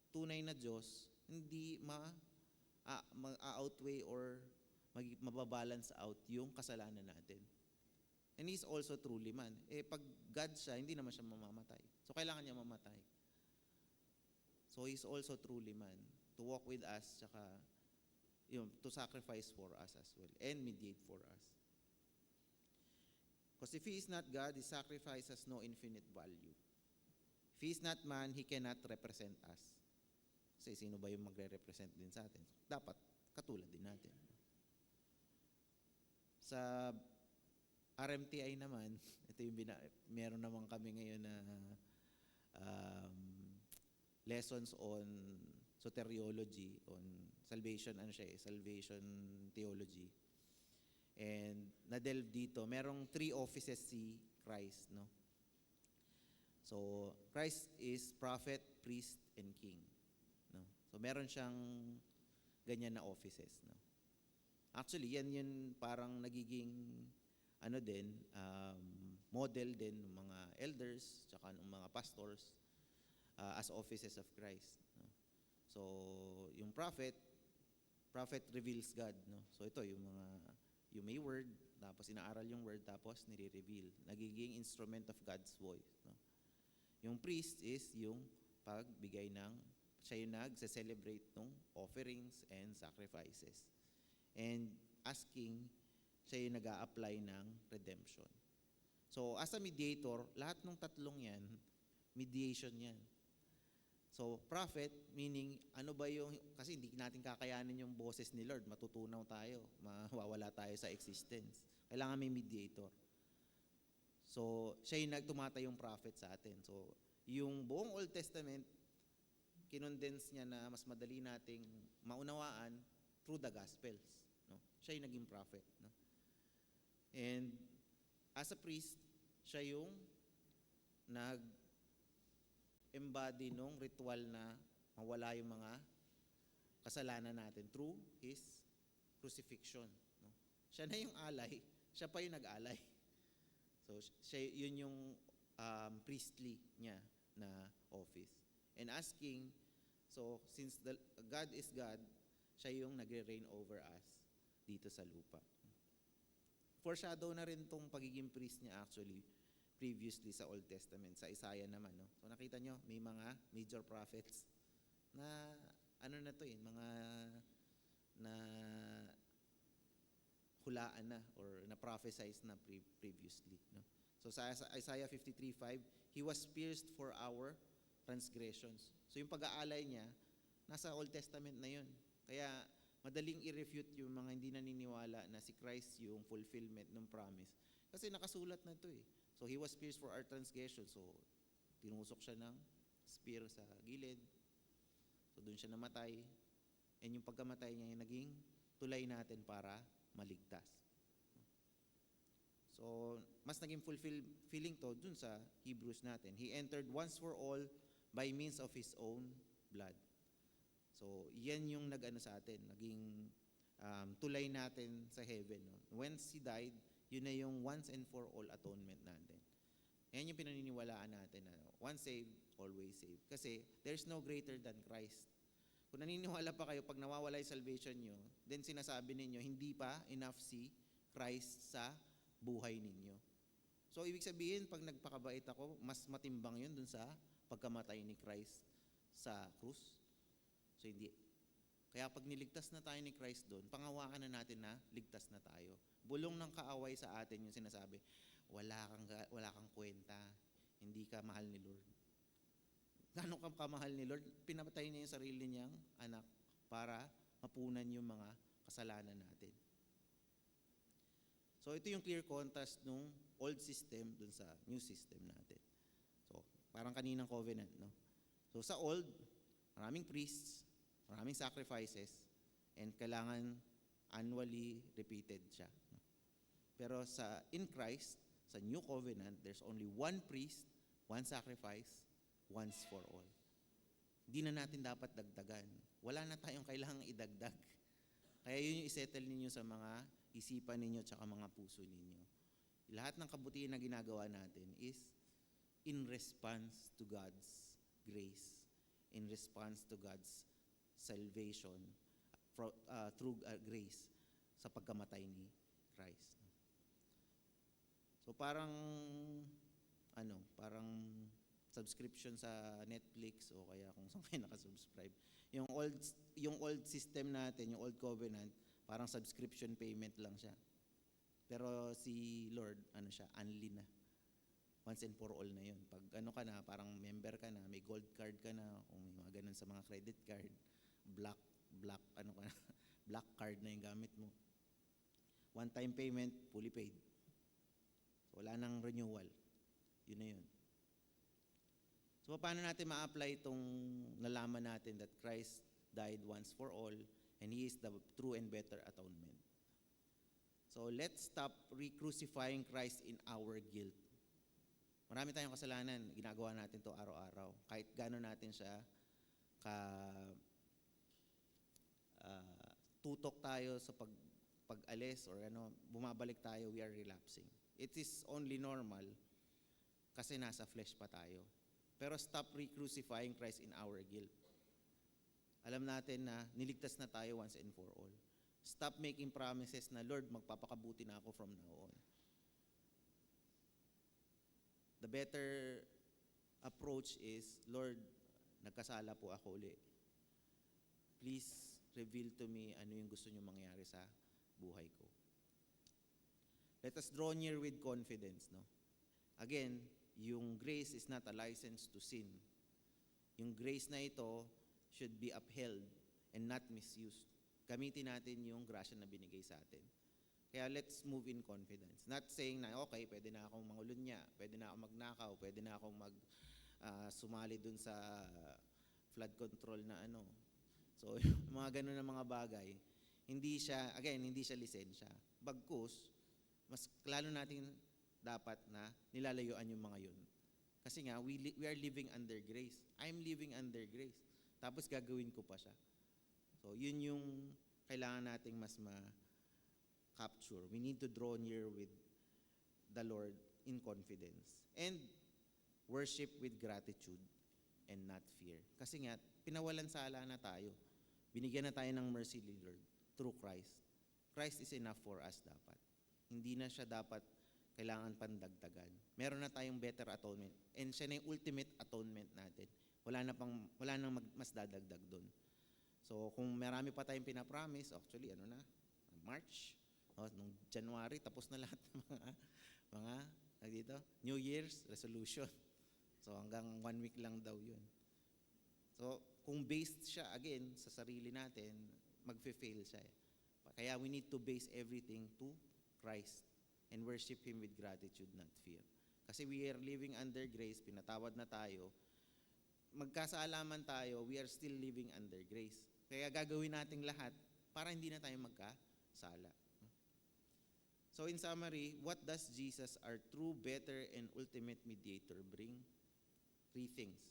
tunay na Diyos, hindi ma-outweigh or mababalance out yung kasalanan natin. And He's also truly man. Pag God siya, hindi naman siya mamamatay. So, kailangan niya mamatay. So, He's also truly man. To walk with us, tsaka, to sacrifice for us as well. And mediate for us. Because if He is not God, His sacrifice has no infinite value. If He is not man, He cannot represent us. Kasi sino ba yung magre-represent din sa atin? Dapat katulad din natin. Sa RMTI naman, ito yung meron naman kami ngayon na lessons on soteriology, on salvation, salvation theology. And na-delve dito, merong 3 offices si Christ, no? So, Christ is prophet, priest, and king, no? So, meron siyang ganyan na offices, no? Actually, yan yun parang nagiging model din ng mga elders tsaka ng mga pastors as offices of Christ, no? So, yung prophet reveals God, no? So, ito yung may word, tapos inaaral yung word, tapos nire-reveal. Nagiging instrument of God's voice, no? Yung priest is yung pagbigay siya yung nagse-celebrate ng offerings and sacrifices. And asking, siya yung nag-a-apply ng redemption. So, as a mediator, lahat ng tatlong yan, mediation yan. So, prophet, meaning, kasi hindi natin kakayanin yung boses ni Lord, matutunaw tayo, mawawala tayo sa existence. Kailangan may mediator. So, siya yung nagtumatay yung prophet sa atin. So, yung buong Old Testament, kinondense niya na mas madali nating maunawaan through the Gospels, no? Siya yung naging prophet, no? And as a priest, siya yung embody nung ritual na mawala yung mga kasalanan natin through His crucifixion, no? Siya na yung alay, siya pa yung nag-alay. So, yun yung priestly niya na office. And asking, so since God is God, siya yung nagre-reign over us dito sa lupa. Foreshadow na rin tong pagiging priest niya actually previously sa Old Testament, sa Isaiah naman, no? So nakita nyo, may mga major prophets na mga na hulaan na or na prophesize na previously, no? So sa Isaiah 53:5, He was pierced for our transgressions. So yung pag-aalay niya, nasa Old Testament na yun. Kaya madaling i-refute yung mga hindi naniniwala na si Christ yung fulfillment ng promise. Kasi nakasulat na ito eh. So He was pierced for our transgressions. So tinusok siya ng spear sa gilid. So doon siya namatay. And yung pagkamatay niya yung naging tulay natin para maligtas. So mas naging fulfilling to dun sa Hebrews natin. He entered once for all by means of His own blood. So yan yung nag-ano sa atin, naging tulay natin sa heaven, no? Once He died, yun na yung once and for all atonement natin. Yan yung pinaniniwalaan natin na once saved, always saved. Kasi there's no greater than Christ. Kung naniniwala pa kayo, pag nawawala yung salvation nyo, then sinasabi ninyo, hindi pa enough si Christ sa buhay ninyo. So, ibig sabihin, pag nagpakabait ako, mas matimbang yun dun sa pagkamatay ni Christ sa krus. So, hindi. Kaya pag niligtas na tayo ni Christ doon, pangawakan na natin na ligtas na tayo. Bulong ng kaaway sa atin yung sinasabi, wala kang kwenta, hindi ka mahal ni Lord. Gano'n ka kamahal ni Lord? Pinapatay niya yung sarili niyang anak para mapunan yung mga kasalanan natin. So ito yung clear contrast nung old system dun sa new system natin. So parang kaninang covenant, no? So sa old, maraming priests, maraming sacrifices, and kailangan annually repeated siya. Pero in Christ, sa new covenant, there's only one priest, one sacrifice, once for all. Hindi na natin dapat dagdagan. Wala na tayong kailangang idagdag. Kaya yun yung isettle ninyo sa mga isipan ninyo at mga puso ninyo. Lahat ng kabutihan na ginagawa natin is in response to God's grace, in response to God's salvation through grace sa pagkamatay ni Christ. So parang subscription sa Netflix o kaya kung saan kayo nakasubscribe. Yung old system natin, yung old covenant, parang subscription payment lang siya. Pero si Lord, siya, unli na. Once and for all na yun. Pag ka na, parang member ka na, may gold card ka na, o may mga ganun sa mga credit card, black black card na yung gamit mo. One-time payment, fully paid. Wala nang renewal. Yun na yun. So, paano natin ma-apply itong nalaman natin that Christ died once for all and He is the true and better atonement? So, let's stop re-crucifying Christ in our guilt. Marami tayong kasalanan, ginagawa natin to araw-araw. Kahit gano'n natin siya tutok tayo sa pag-alis or bumabalik tayo, we are relapsing. It is only normal kasi nasa flesh pa tayo. Pero stop re-crucifying Christ in our guilt. Alam natin na niligtas na tayo once and for all. Stop making promises na, Lord, magpapakabuti na ako from now on. The better approach is, Lord, nagkasala po ako uli. Please reveal to me ano yung gusto niyo mangyari sa buhay ko. Let us draw near with confidence, no? Again, yung grace is not a license to sin. Yung grace na ito should be upheld and not misused. Gamitin natin yung grasya na binigay sa atin. Kaya let's move in confidence. Not saying na, okay, pwede na akong mangulunya, pwede na akong magnakaw, pwede na akong sumali dun sa flood control na So, yung mga ganun na mga bagay, hindi siya lisensya. Bagkus, mas lalo natin dapat na nilalayuan yung mga yun. Kasi nga, we are living under grace. I'm living under grace. Tapos gagawin ko pa siya. So, yun yung kailangan nating mas ma-capture. We need to draw near with the Lord in confidence. And worship with gratitude and not fear. Kasi nga, pinawalan sala na tayo. Binigyan na tayo ng mercy ni Lord through Christ. Christ is enough for us dapat. Hindi na siya dapat kailangan pandagdagan. Meron na tayong better atonement. And siya na yung ultimate atonement natin. Wala nang mas dadagdag doon. So, kung marami pa tayong pinapromise, actually, March, nung January, tapos na lahat ng mga New Year's resolution. So, hanggang 1 week lang daw yun. So, kung based siya, again, sa sarili natin, magfe-fail siya. Kaya we need to base everything to Christ and worship Him with gratitude, not fear. Kasi we are living under grace, pinatawad na tayo, magkasaalaman tayo, we are still living under grace. Kaya gagawin nating lahat para hindi na tayo magkasala. So in summary, what does Jesus, our true, better, and ultimate mediator, bring? 3 things.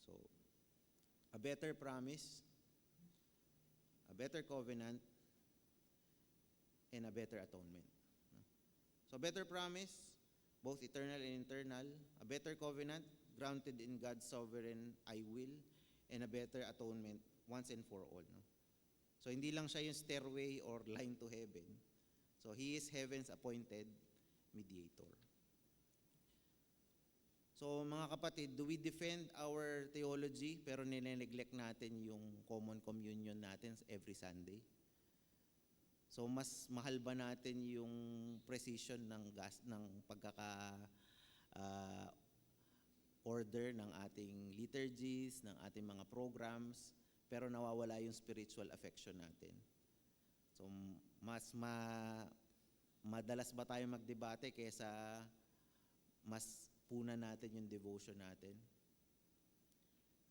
So, a better promise, a better covenant, and a better atonement. So, a better promise, both eternal and internal, a better covenant, grounded in God's sovereign I will, and a better atonement, once and for all. No? So, hindi lang siya yung stairway or line to heaven. So, He is heaven's appointed mediator. So, mga kapatid, do we defend our theology pero nile-neglect natin yung common communion natin every Sunday? So, mas mahal ba natin yung precision ng order ng ating liturgies, ng ating mga programs, pero nawawala yung spiritual affection natin? So, madalas ba tayo magdebate kaysa mas puna natin yung devotion natin?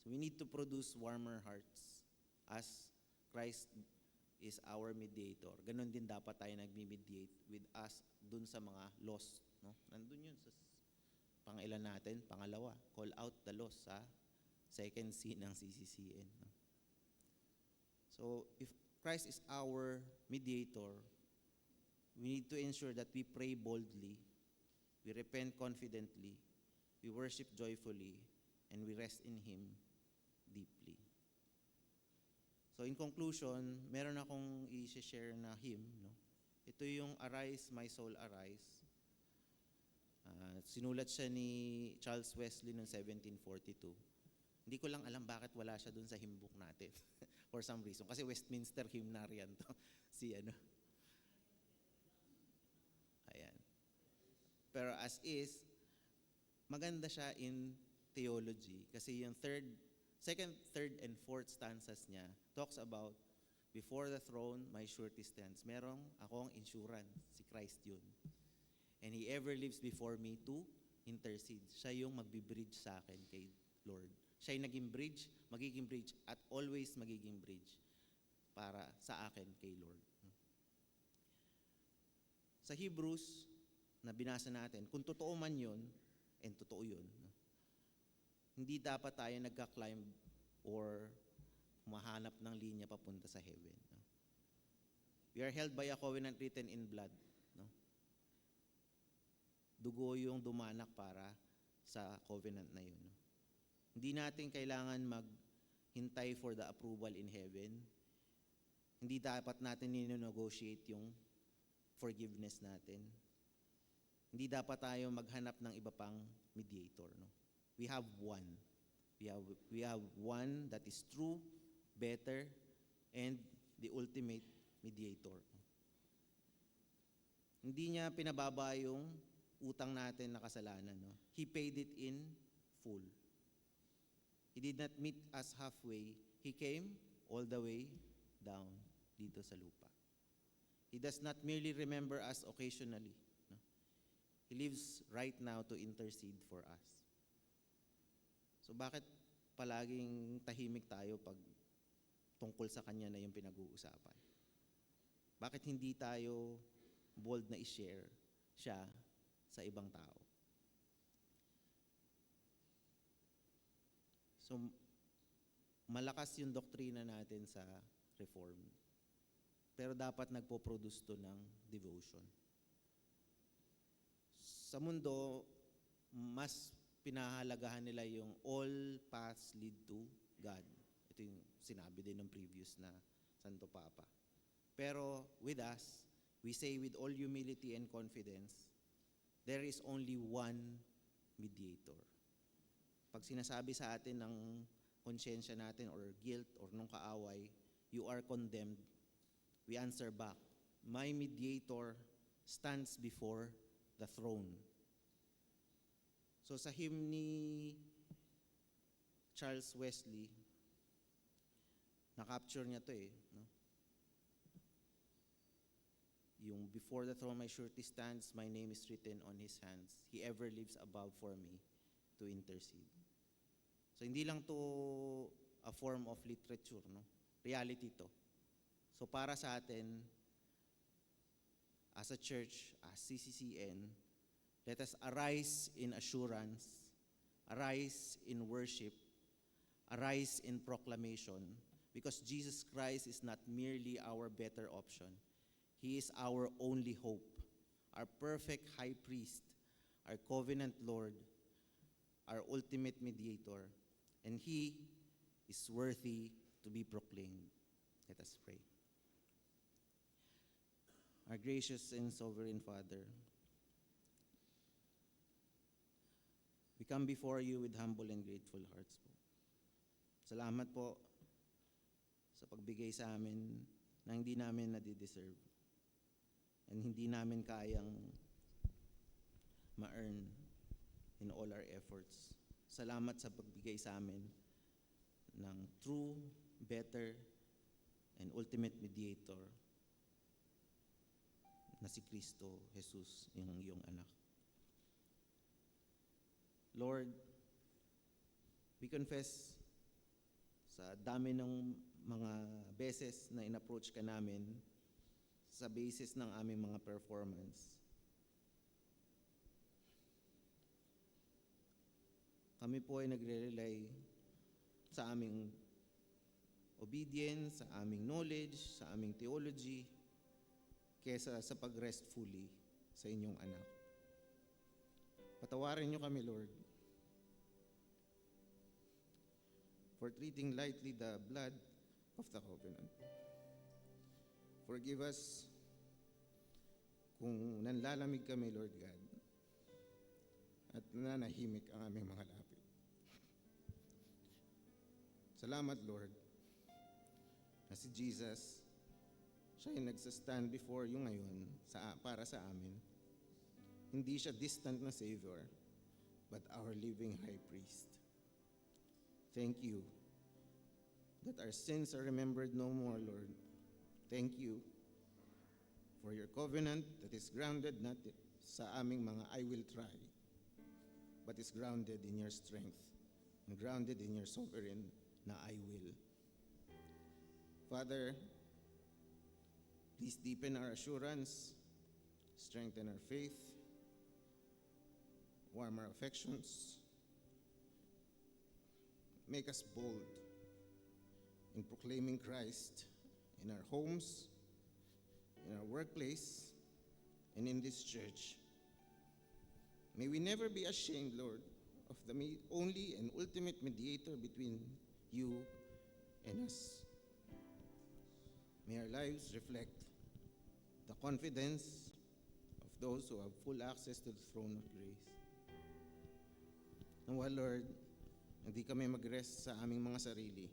So we need to produce warmer hearts as Christ is our mediator. Ganon din dapat tayo nagme-mediate with us dun sa mga lost. No? Nandun yun sa pangilan natin, pangalawa, call out the lost sa second C ng CCCN. No? So, if Christ is our mediator, we need to ensure that we pray boldly, we repent confidently, we worship joyfully, and we rest in Him deeply. So in conclusion, meron akong i-share na hymn. No? Ito yung Arise, My Soul, Arise. Sinulat siya ni Charles Wesley noong 1742. Hindi ko lang alam bakit wala siya dun sa hymn book natin. For some reason. Kasi Westminster hymnarian to. Si ano. Ayan. Pero as is, maganda siya in theology. Kasi yung second, third, and fourth stanzas niya talks about, before the throne, my surety stands. Merong akong insurance. Si Christ yun. And He ever lives before me to intercede. Siya yung magbibridge sa akin kay Lord. Siya yung naging bridge, magiging bridge, at always magiging bridge para sa akin kay Lord. Sa Hebrews, na binasa natin, kung totoo man yun, and totoo yun, hindi dapat tayo nagka-climb or mahanap ng linya papunta sa heaven. We are held by a covenant written in blood. Dugo yung dumanak para sa covenant na yun. Hindi natin kailangan maghintay for the approval in heaven. Hindi dapat natin nino-negotiate yung forgiveness natin. Hindi dapat tayo maghanap ng iba pang mediator. No? We have one. We have one that is true, better, and the ultimate mediator. Hindi niya pinababa yung utang natin na kasalanan. No? He paid it in full. He did not meet us halfway. He came all the way down dito sa lupa. He does not merely remember us occasionally. No? He lives right now to intercede for us. So bakit palaging tahimik tayo pag tungkol sa Kanya na yung pinag-uusapan? Bakit hindi tayo bold na i-share siya sa ibang tao? So, malakas yung doktrina natin sa Reform. Pero dapat nagpo-produce to ng devotion. Sa mundo, mas pinahalagahan nila yung all paths lead to God. Ito yung sinabi din ng previous na Santo Papa. Pero with us, we say with all humility and confidence, there is only one mediator. Pag sinasabi sa atin ng konsyensya natin or guilt or nung kaaway, you are condemned, we answer back, my mediator stands before the throne. So sa hymn ni Charles Wesley, na-capture niya to no? Yung before the throne my surety stands, my name is written on His hands. He ever lives above for me to intercede. So hindi lang to a form of literature, no? Reality to. So para sa atin, as a church, as CCCN, let us arise in assurance, arise in worship, arise in proclamation, because Jesus Christ is not merely our better option. He is our only hope, our perfect high priest, our covenant Lord, our ultimate mediator, and He is worthy to be proclaimed. Let us pray. Our gracious and sovereign Father, we come before you with humble and grateful hearts po. Salamat po sa pagbigay sa amin na hindi namin nadideserve and hindi namin kayang ma-earn in all our efforts. Salamat sa pagbigay sa amin ng true, better, and ultimate mediator na si Kristo Jesus, yung iyong anak. Lord, we confess sa dami ng mga beses na in-approach ka namin sa basis ng aming mga performance. Kami po ay nagre-rely sa aming obedience, sa aming knowledge, sa aming theology, kesa sa pag-rest fully sa inyong anak. Patawarin niyo kami, Lord, for treating lightly the blood of the covenant. Forgive us kung nanlalamig kami, Lord God, at nananahimik ang aming mga lapit. Salamat, Lord, na si Jesus, siya yung nagsastand before you ngayon para sa amin. Hindi siya distant na Savior, but our living high priest. Thank you that our sins are remembered no more, Lord. Thank you for your covenant that is grounded not sa aming mga I will try, but is grounded in your strength and grounded in your sovereign na I will. Father, please deepen our assurance, strengthen our faith, warm our affections, make us bold in proclaiming Christ in our homes, in our workplace, and in this church. May we never be ashamed, Lord, of the only and ultimate mediator between you and us. May our lives reflect the confidence of those who have full access to the throne of grace. Nawa, Lord, hindi kami mag-rest sa aming mga sarili,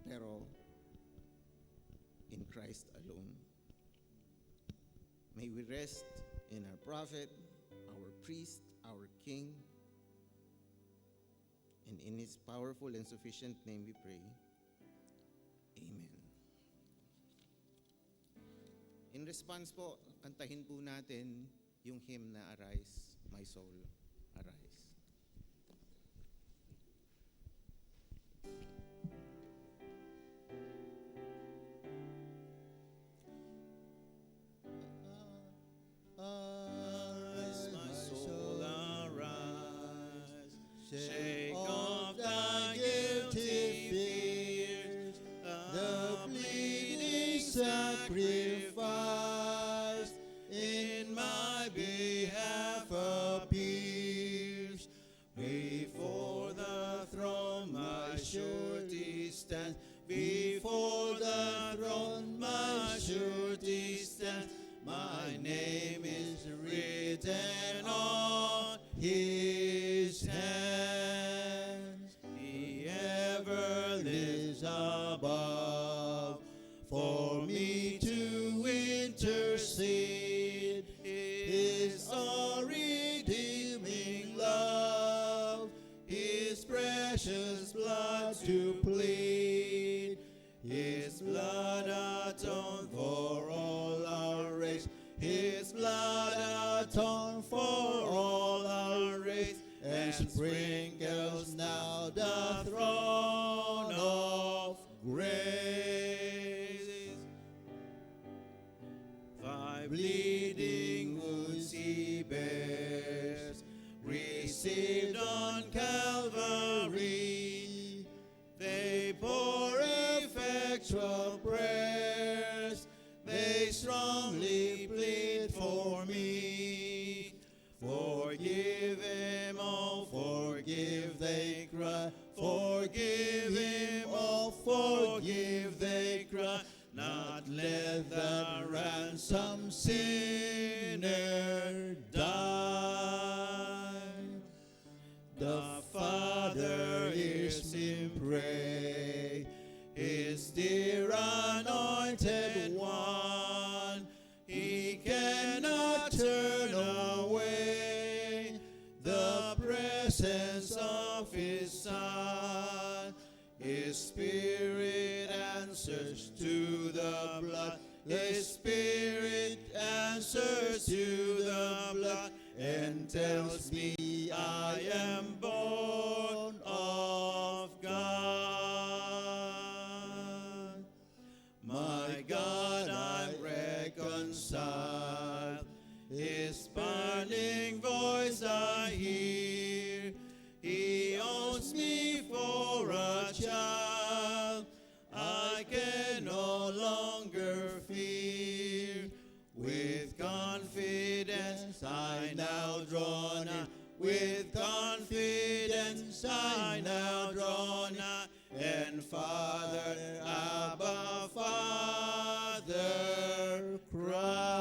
pero in Christ alone. May we rest in our prophet, our priest, our king, and in his powerful and sufficient name we pray. Amen. In response po, kantahin po natin yung hymn na Arise, My Soul, Arise. Arise, my soul, arise. Shake off thy guilty fears. The bleeding sacrifice in my behalf appears. Before the throne my surety stands. Before the throne my surety stands. My name is written on his hands. He ever lives above for me to intercede. His all redeeming love, his precious blood to plead. His blood atoned for all our race. His blood atoned for all our race, and sprinkles now the throne of grace. 5 bleeding wounds he bears, received on Calvary. They bore effectual prayers, they strongly plead for me. Forgive him, oh forgive, they cry. Forgive him, oh forgive, they cry. Not let the ransomed sinner die. The Father hears him pray, his dear anointed one. He cannot turn away the presence of his Son. His Spirit answers to the blood. His Spirit answers to the blood and tells me I am born of God. My God, I'm reconciled. His burning voice I hear. He owns me for as I now draw nigh, and Father, Abba, Father, cry.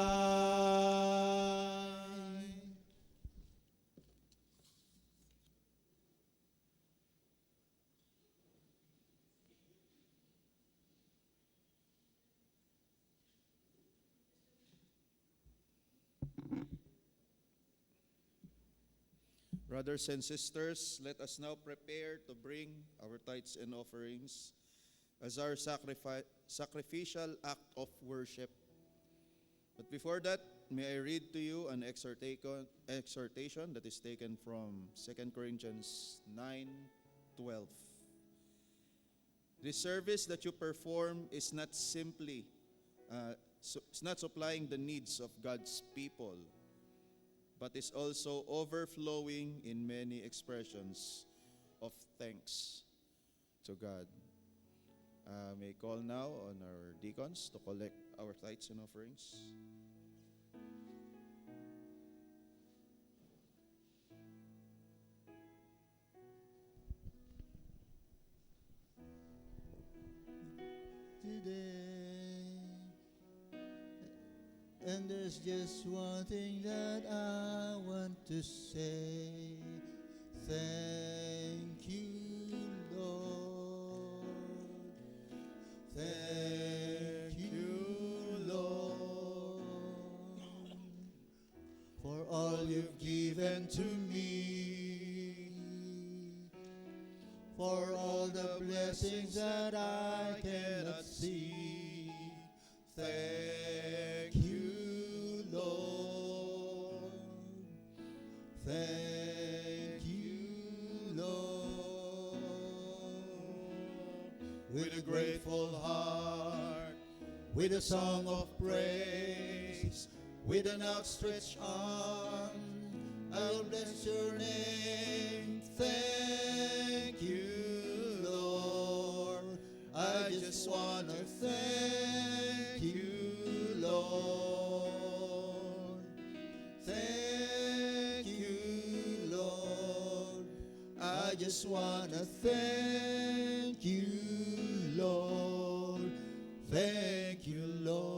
Brothers and sisters, let us now prepare to bring our tithes and offerings as our sacrificial act of worship. But before that, may I read to you an exhortation that is taken from 2 Corinthians 9:12. This service that you perform is not simply, it's not supplying the needs of God's people, but is also overflowing in many expressions of thanks to God. May call now on our deacons to collect our tithes and offerings. Today, and there's just one thing that I want to say. Thank you, Lord. Thank you, Lord, for all you've given to me, for all the blessings that I cannot see. Thank you, Lord. Thank you, Lord. With a grateful heart, with a song of praise, with an outstretched arm, I'll bless your name. Thank you, Lord. I just want to thank you, Lord. Thank you, Lord. I just want to thank you, Lord. Thank you, Lord.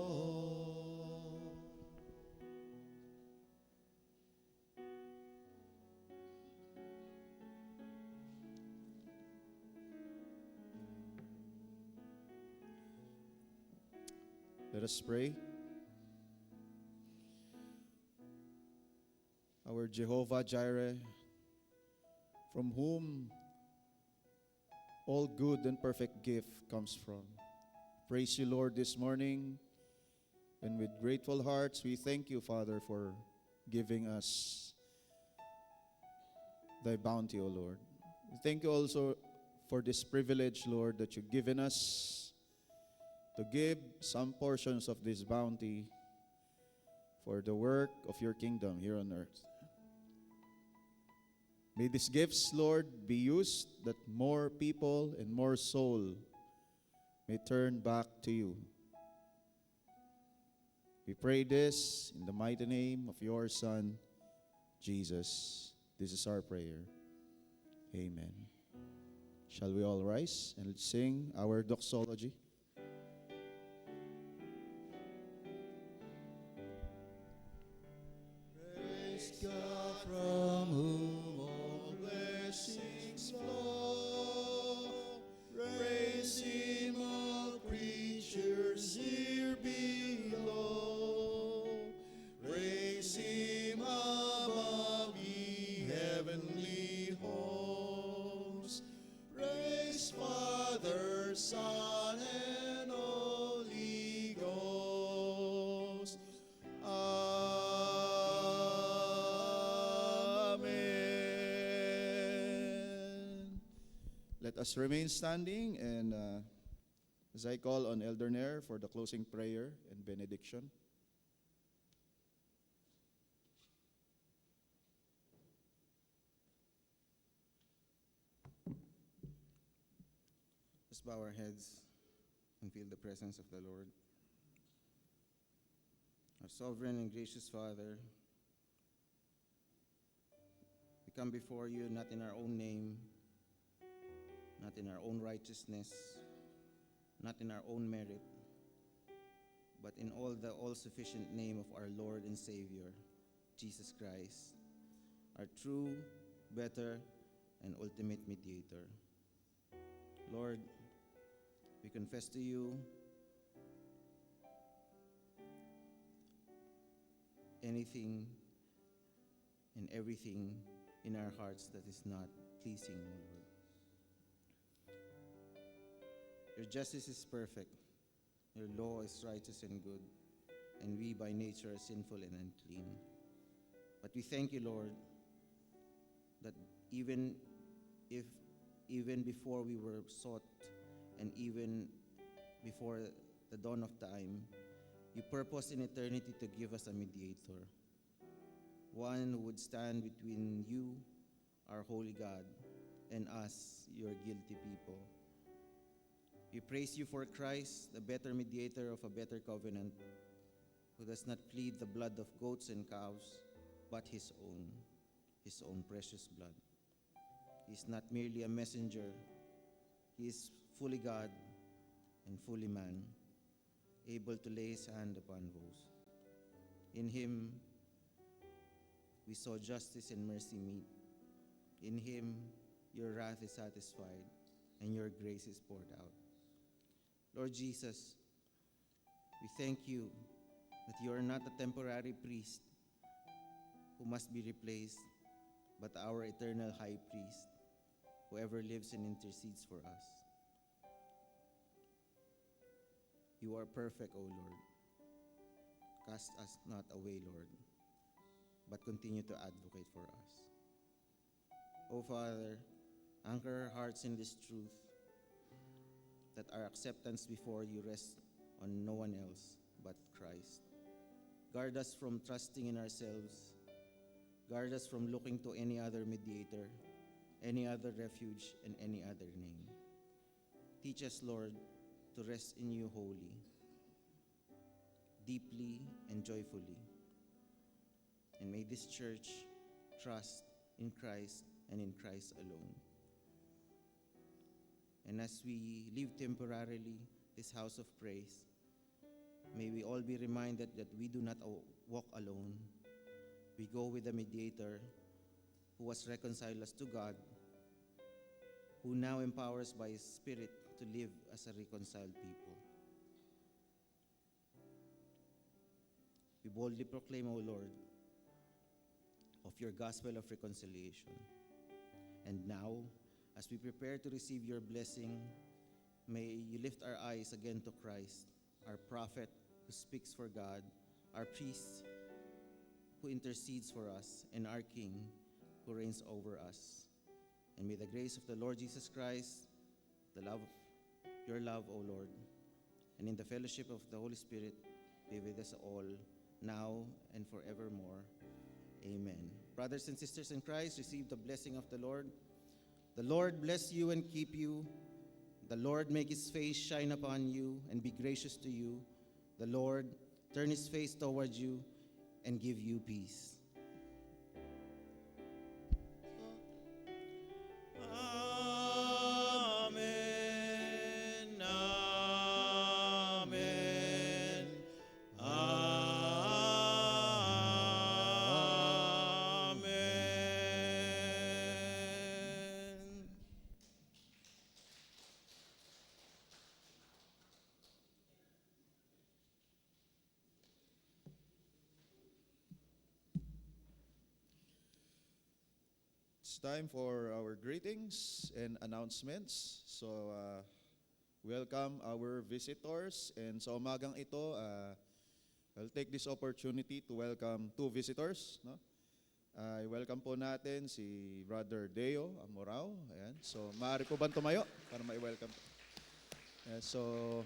Let us pray. Our Jehovah Jireh, from whom all good and perfect gift comes from. Praise you, Lord, this morning. And with grateful hearts, we thank you, Father, for giving us thy bounty, O Lord. We thank you also for this privilege, Lord, that you've given us to give some portions of this bounty for the work of your kingdom here on earth. May these gifts, Lord, be used that more people and more soul may turn back to you. We pray this in the mighty name of your Son, Jesus. This is our prayer. Amen. Shall we all rise and sing our doxology? Praise God from whom all blessings flow. Praise Him, all creatures here below. Praise Him above, ye heavenly hosts. Praise Father, Son, and Holy Ghost. Amen. Let us remain standing, and as I call on Elder Nair for the closing prayer and benediction. Let's bow our heads and feel the presence of the Lord. Our sovereign and gracious Father, we come before you not in our own name, not in our own righteousness, not in our own merit, but in the all-sufficient name of our Lord and Savior, Jesus Christ, our true, better, and ultimate mediator. Lord, we confess to you anything and everything in our hearts that is not pleasing, O Lord. Your justice is perfect, your law is righteous and good, and we by nature are sinful and unclean. But we thank you, Lord, that even before we were sought, and even before the dawn of time, you purposed in eternity to give us a mediator, one who would stand between you, our holy God, and us, your guilty people. We praise you for Christ, the better mediator of a better covenant, who does not plead the blood of goats and cows, but his own precious blood. He is not merely a messenger, he is fully God and fully man, able to lay his hand upon both. In him, we saw justice and mercy meet. In him, your wrath is satisfied and your grace is poured out. Lord Jesus, we thank you that you are not a temporary priest who must be replaced, but our eternal high priest, who ever lives and intercedes for us. You are perfect, O Lord. Cast us not away, Lord, but continue to advocate for us. O Father, anchor our hearts in this truth, that our acceptance before you rests on no one else but Christ. Guard us from trusting in ourselves. Guard us from looking to any other mediator, any other refuge, and any other name. Teach us, Lord, to rest in you wholly, deeply and joyfully. And may this church trust in Christ and in Christ alone. And as we leave temporarily this house of praise, may we all be reminded that we do not walk alone. We go with the mediator who has reconciled us to God, who now empowers by his Spirit to live as a reconciled people. We boldly proclaim, O Lord, of your gospel of reconciliation. And now, as we prepare to receive your blessing, may you lift our eyes again to Christ, our prophet who speaks for God, our priest who intercedes for us, and our King who reigns over us. And may the grace of the Lord Jesus Christ, your love, O Lord, and in the fellowship of the Holy Spirit be with us all, now and forevermore. Amen. Brothers and sisters in Christ, receive the blessing of the Lord. The Lord bless you and keep you. The Lord make his face shine upon you and be gracious to you. The Lord turn his face toward you and give you peace. Amen. Amen. Amen. It's time for our greetings and announcements. So, welcome our visitors. And sa umagang ito, I'll take this opportunity to welcome two visitors. No? I welcome po natin si Brother Deo Amorao. Ayan. So, maaari po ba tumayo para ma-welcome? So,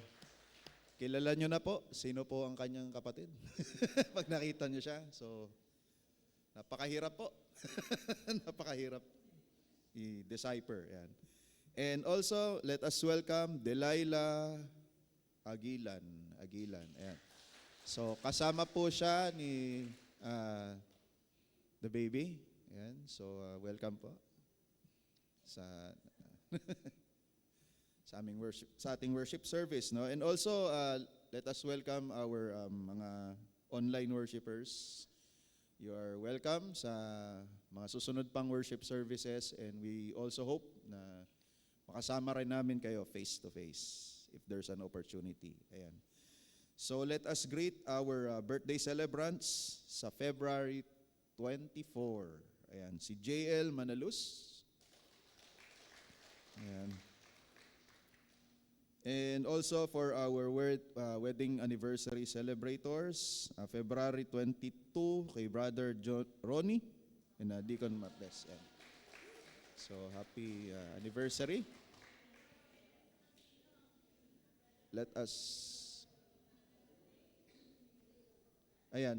kilala nyo na po sino po ang kanyang kapatid. Pag nakita nyo siya. So, napakahirap po. Napakahirap i-decipher. Yan. And also, let us welcome Delilah Aguilan. Ayan. So, kasama po siya ni the baby. Ayan. So, welcome po. sa ating worship service, no? And also let us welcome our mga online worshipers. You are welcome sa mga susunod pang worship services, and we also hope na makasama rin namin kayo face to face if there's an opportunity. Ayan. So let us greet our birthday celebrants sa February 24. Ayan, si JL Manalus. Ayan. And also for our wedding anniversary celebrators, February 22 kay Brother Ronnie and Deacon Martes. Ayan. So happy anniversary. Let us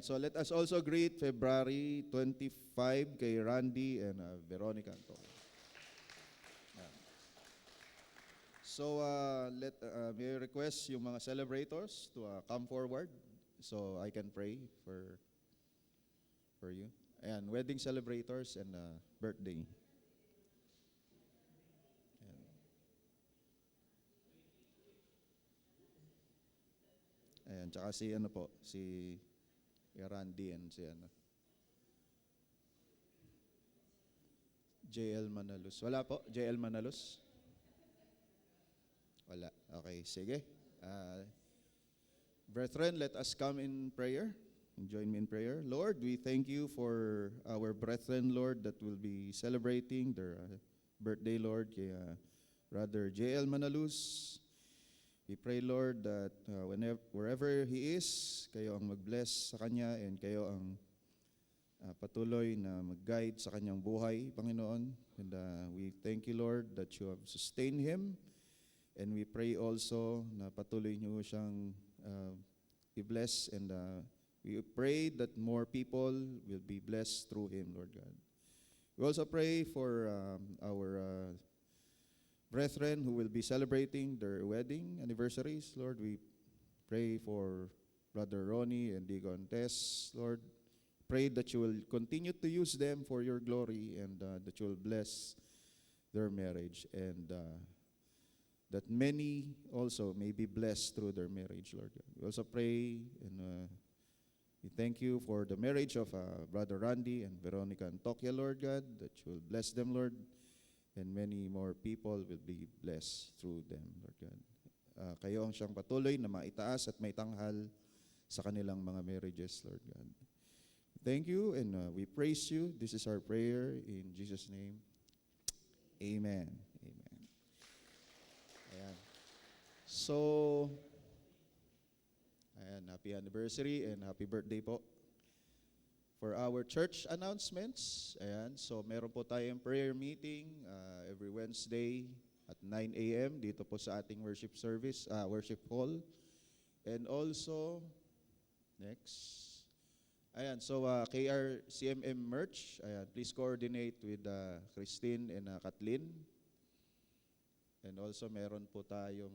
so let us also greet February 25 kay Randy and Veronica Antonio. So may I request yung mga celebrators to come forward so I can pray for you. Ayan, wedding celebrators and birthday. Ayan, tsaka si Randy and si JL Manalus. Wala po, JL Manalus? Wala. Okay, sige. Brethren, let us come in prayer. Join me in prayer. Lord, we thank you for our brethren, Lord, that will be celebrating their birthday, Lord, kay Brother JL Manalus. We pray, Lord, that wherever he is, kayo ang mag-bless sa kanya and kayo ang patuloy na mag-guide sa kanyang buhay, Panginoon. And we thank you, Lord, that you have sustained him. And we pray also na patuloy niyo siyang i-bless, and we pray that more people will be blessed through him, Lord God. We also pray for our brethren who will be celebrating their wedding anniversaries. Lord, we pray for Brother Ronnie and Deacon Tess, Lord. Pray that you will continue to use them for your glory, and that you will bless their marriage, and that many also may be blessed through their marriage, Lord God. We also pray and we thank you for the marriage of Brother Randy and Veronica Antoquia, Lord God, that you will bless them, Lord, and many more people will be blessed through them, Lord God. Kayo ang siyang patuloy na maitaas at maitanghal sa kanilang mga marriages, Lord God. Thank you, and we praise you. This is our prayer in Jesus' name. Amen. So, happy anniversary and happy birthday po. For our church announcements, so meron po tayong prayer meeting every Wednesday at 9 a.m. dito po sa ating worship service, worship hall. And also, next, so KR CMM merch, please coordinate with Christine and Kathleen. And also meron po tayong,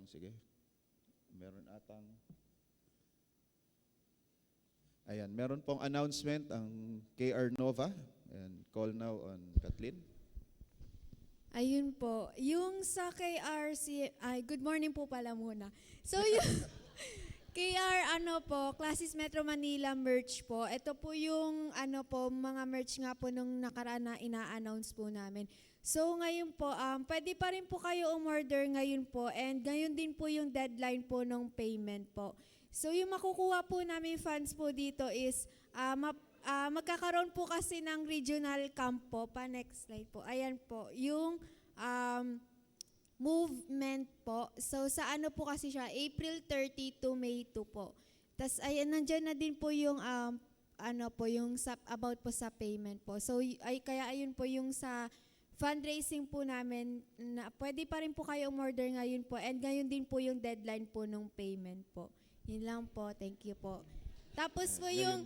meron pong announcement ang KR Nova, and call now on Kathleen. Ayun po, yung sa KRC, good morning po pala muna. So yung KR Classes Metro Manila merch po, ito po yung mga merch nga po nung nakaraan na ina-announce po namin. So ngayon po, pwede pa rin po kayo umorder ngayon po, and ngayon din po yung deadline po ng payment po. So yung makukuha po namin funds po dito is, magkakaroon po kasi ng regional camp po, next slide po. Ayan po, yung movement po. So sa po kasi siya, April 30 to May 2 po. Tapos ayan, nandyan na din po yung, yung about po sa payment po. So kaya ayun po yung sa fundraising po namin, na pwede pa rin po kayo umorder ngayon po, and ngayon din po yung deadline po ng payment po. Yun lang po, thank you po. Tapos po yung,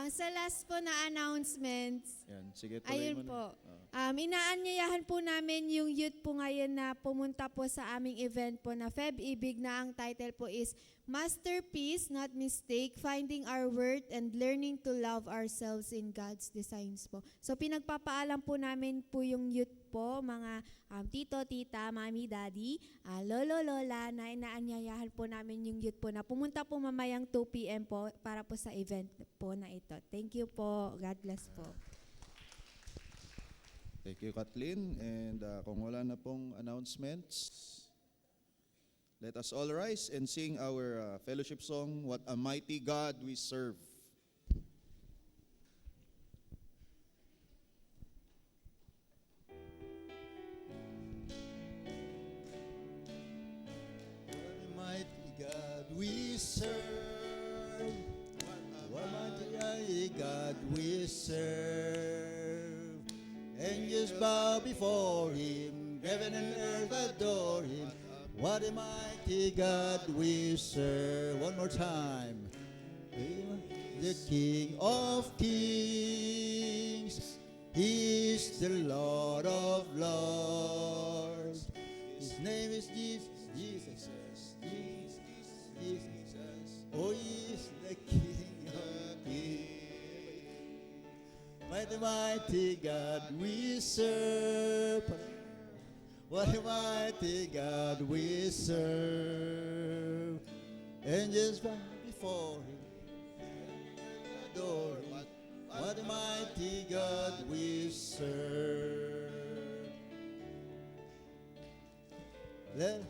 sa last po na announcements, sige, ayun po, inaanyayahan po namin yung youth po ngayon na pumunta po sa aming event po na FEB-IBIG, na ang title po is Masterpiece, Not Mistake, Finding Our Worth and Learning to Love Ourselves in God's Designs po. So pinagpapaalam po namin po yung youth po po, mga tito, tita, mami, daddy, lolo, lola, na inaanyayahan po namin yung youth po na pumunta po mamayang 2 p.m. po para po sa event po na ito. Thank you po. God bless po. Thank you, Kathleen. And kung wala na pong announcements, let us all rise and sing our fellowship song, What a Mighty God We Serve. Mighty God we serve. What mighty God we serve. Angels bow before him, heaven and earth adore him. What a mighty God we serve. One more time. The King of Kings, he is the Lord of Lords. His name is Jesus, Jesus, Jesus, Jesus. Oh, he is the King of Kings. Mighty, mighty God we serve. What a mighty God we serve. Angels bow before him, adore him. What a mighty God we serve. Let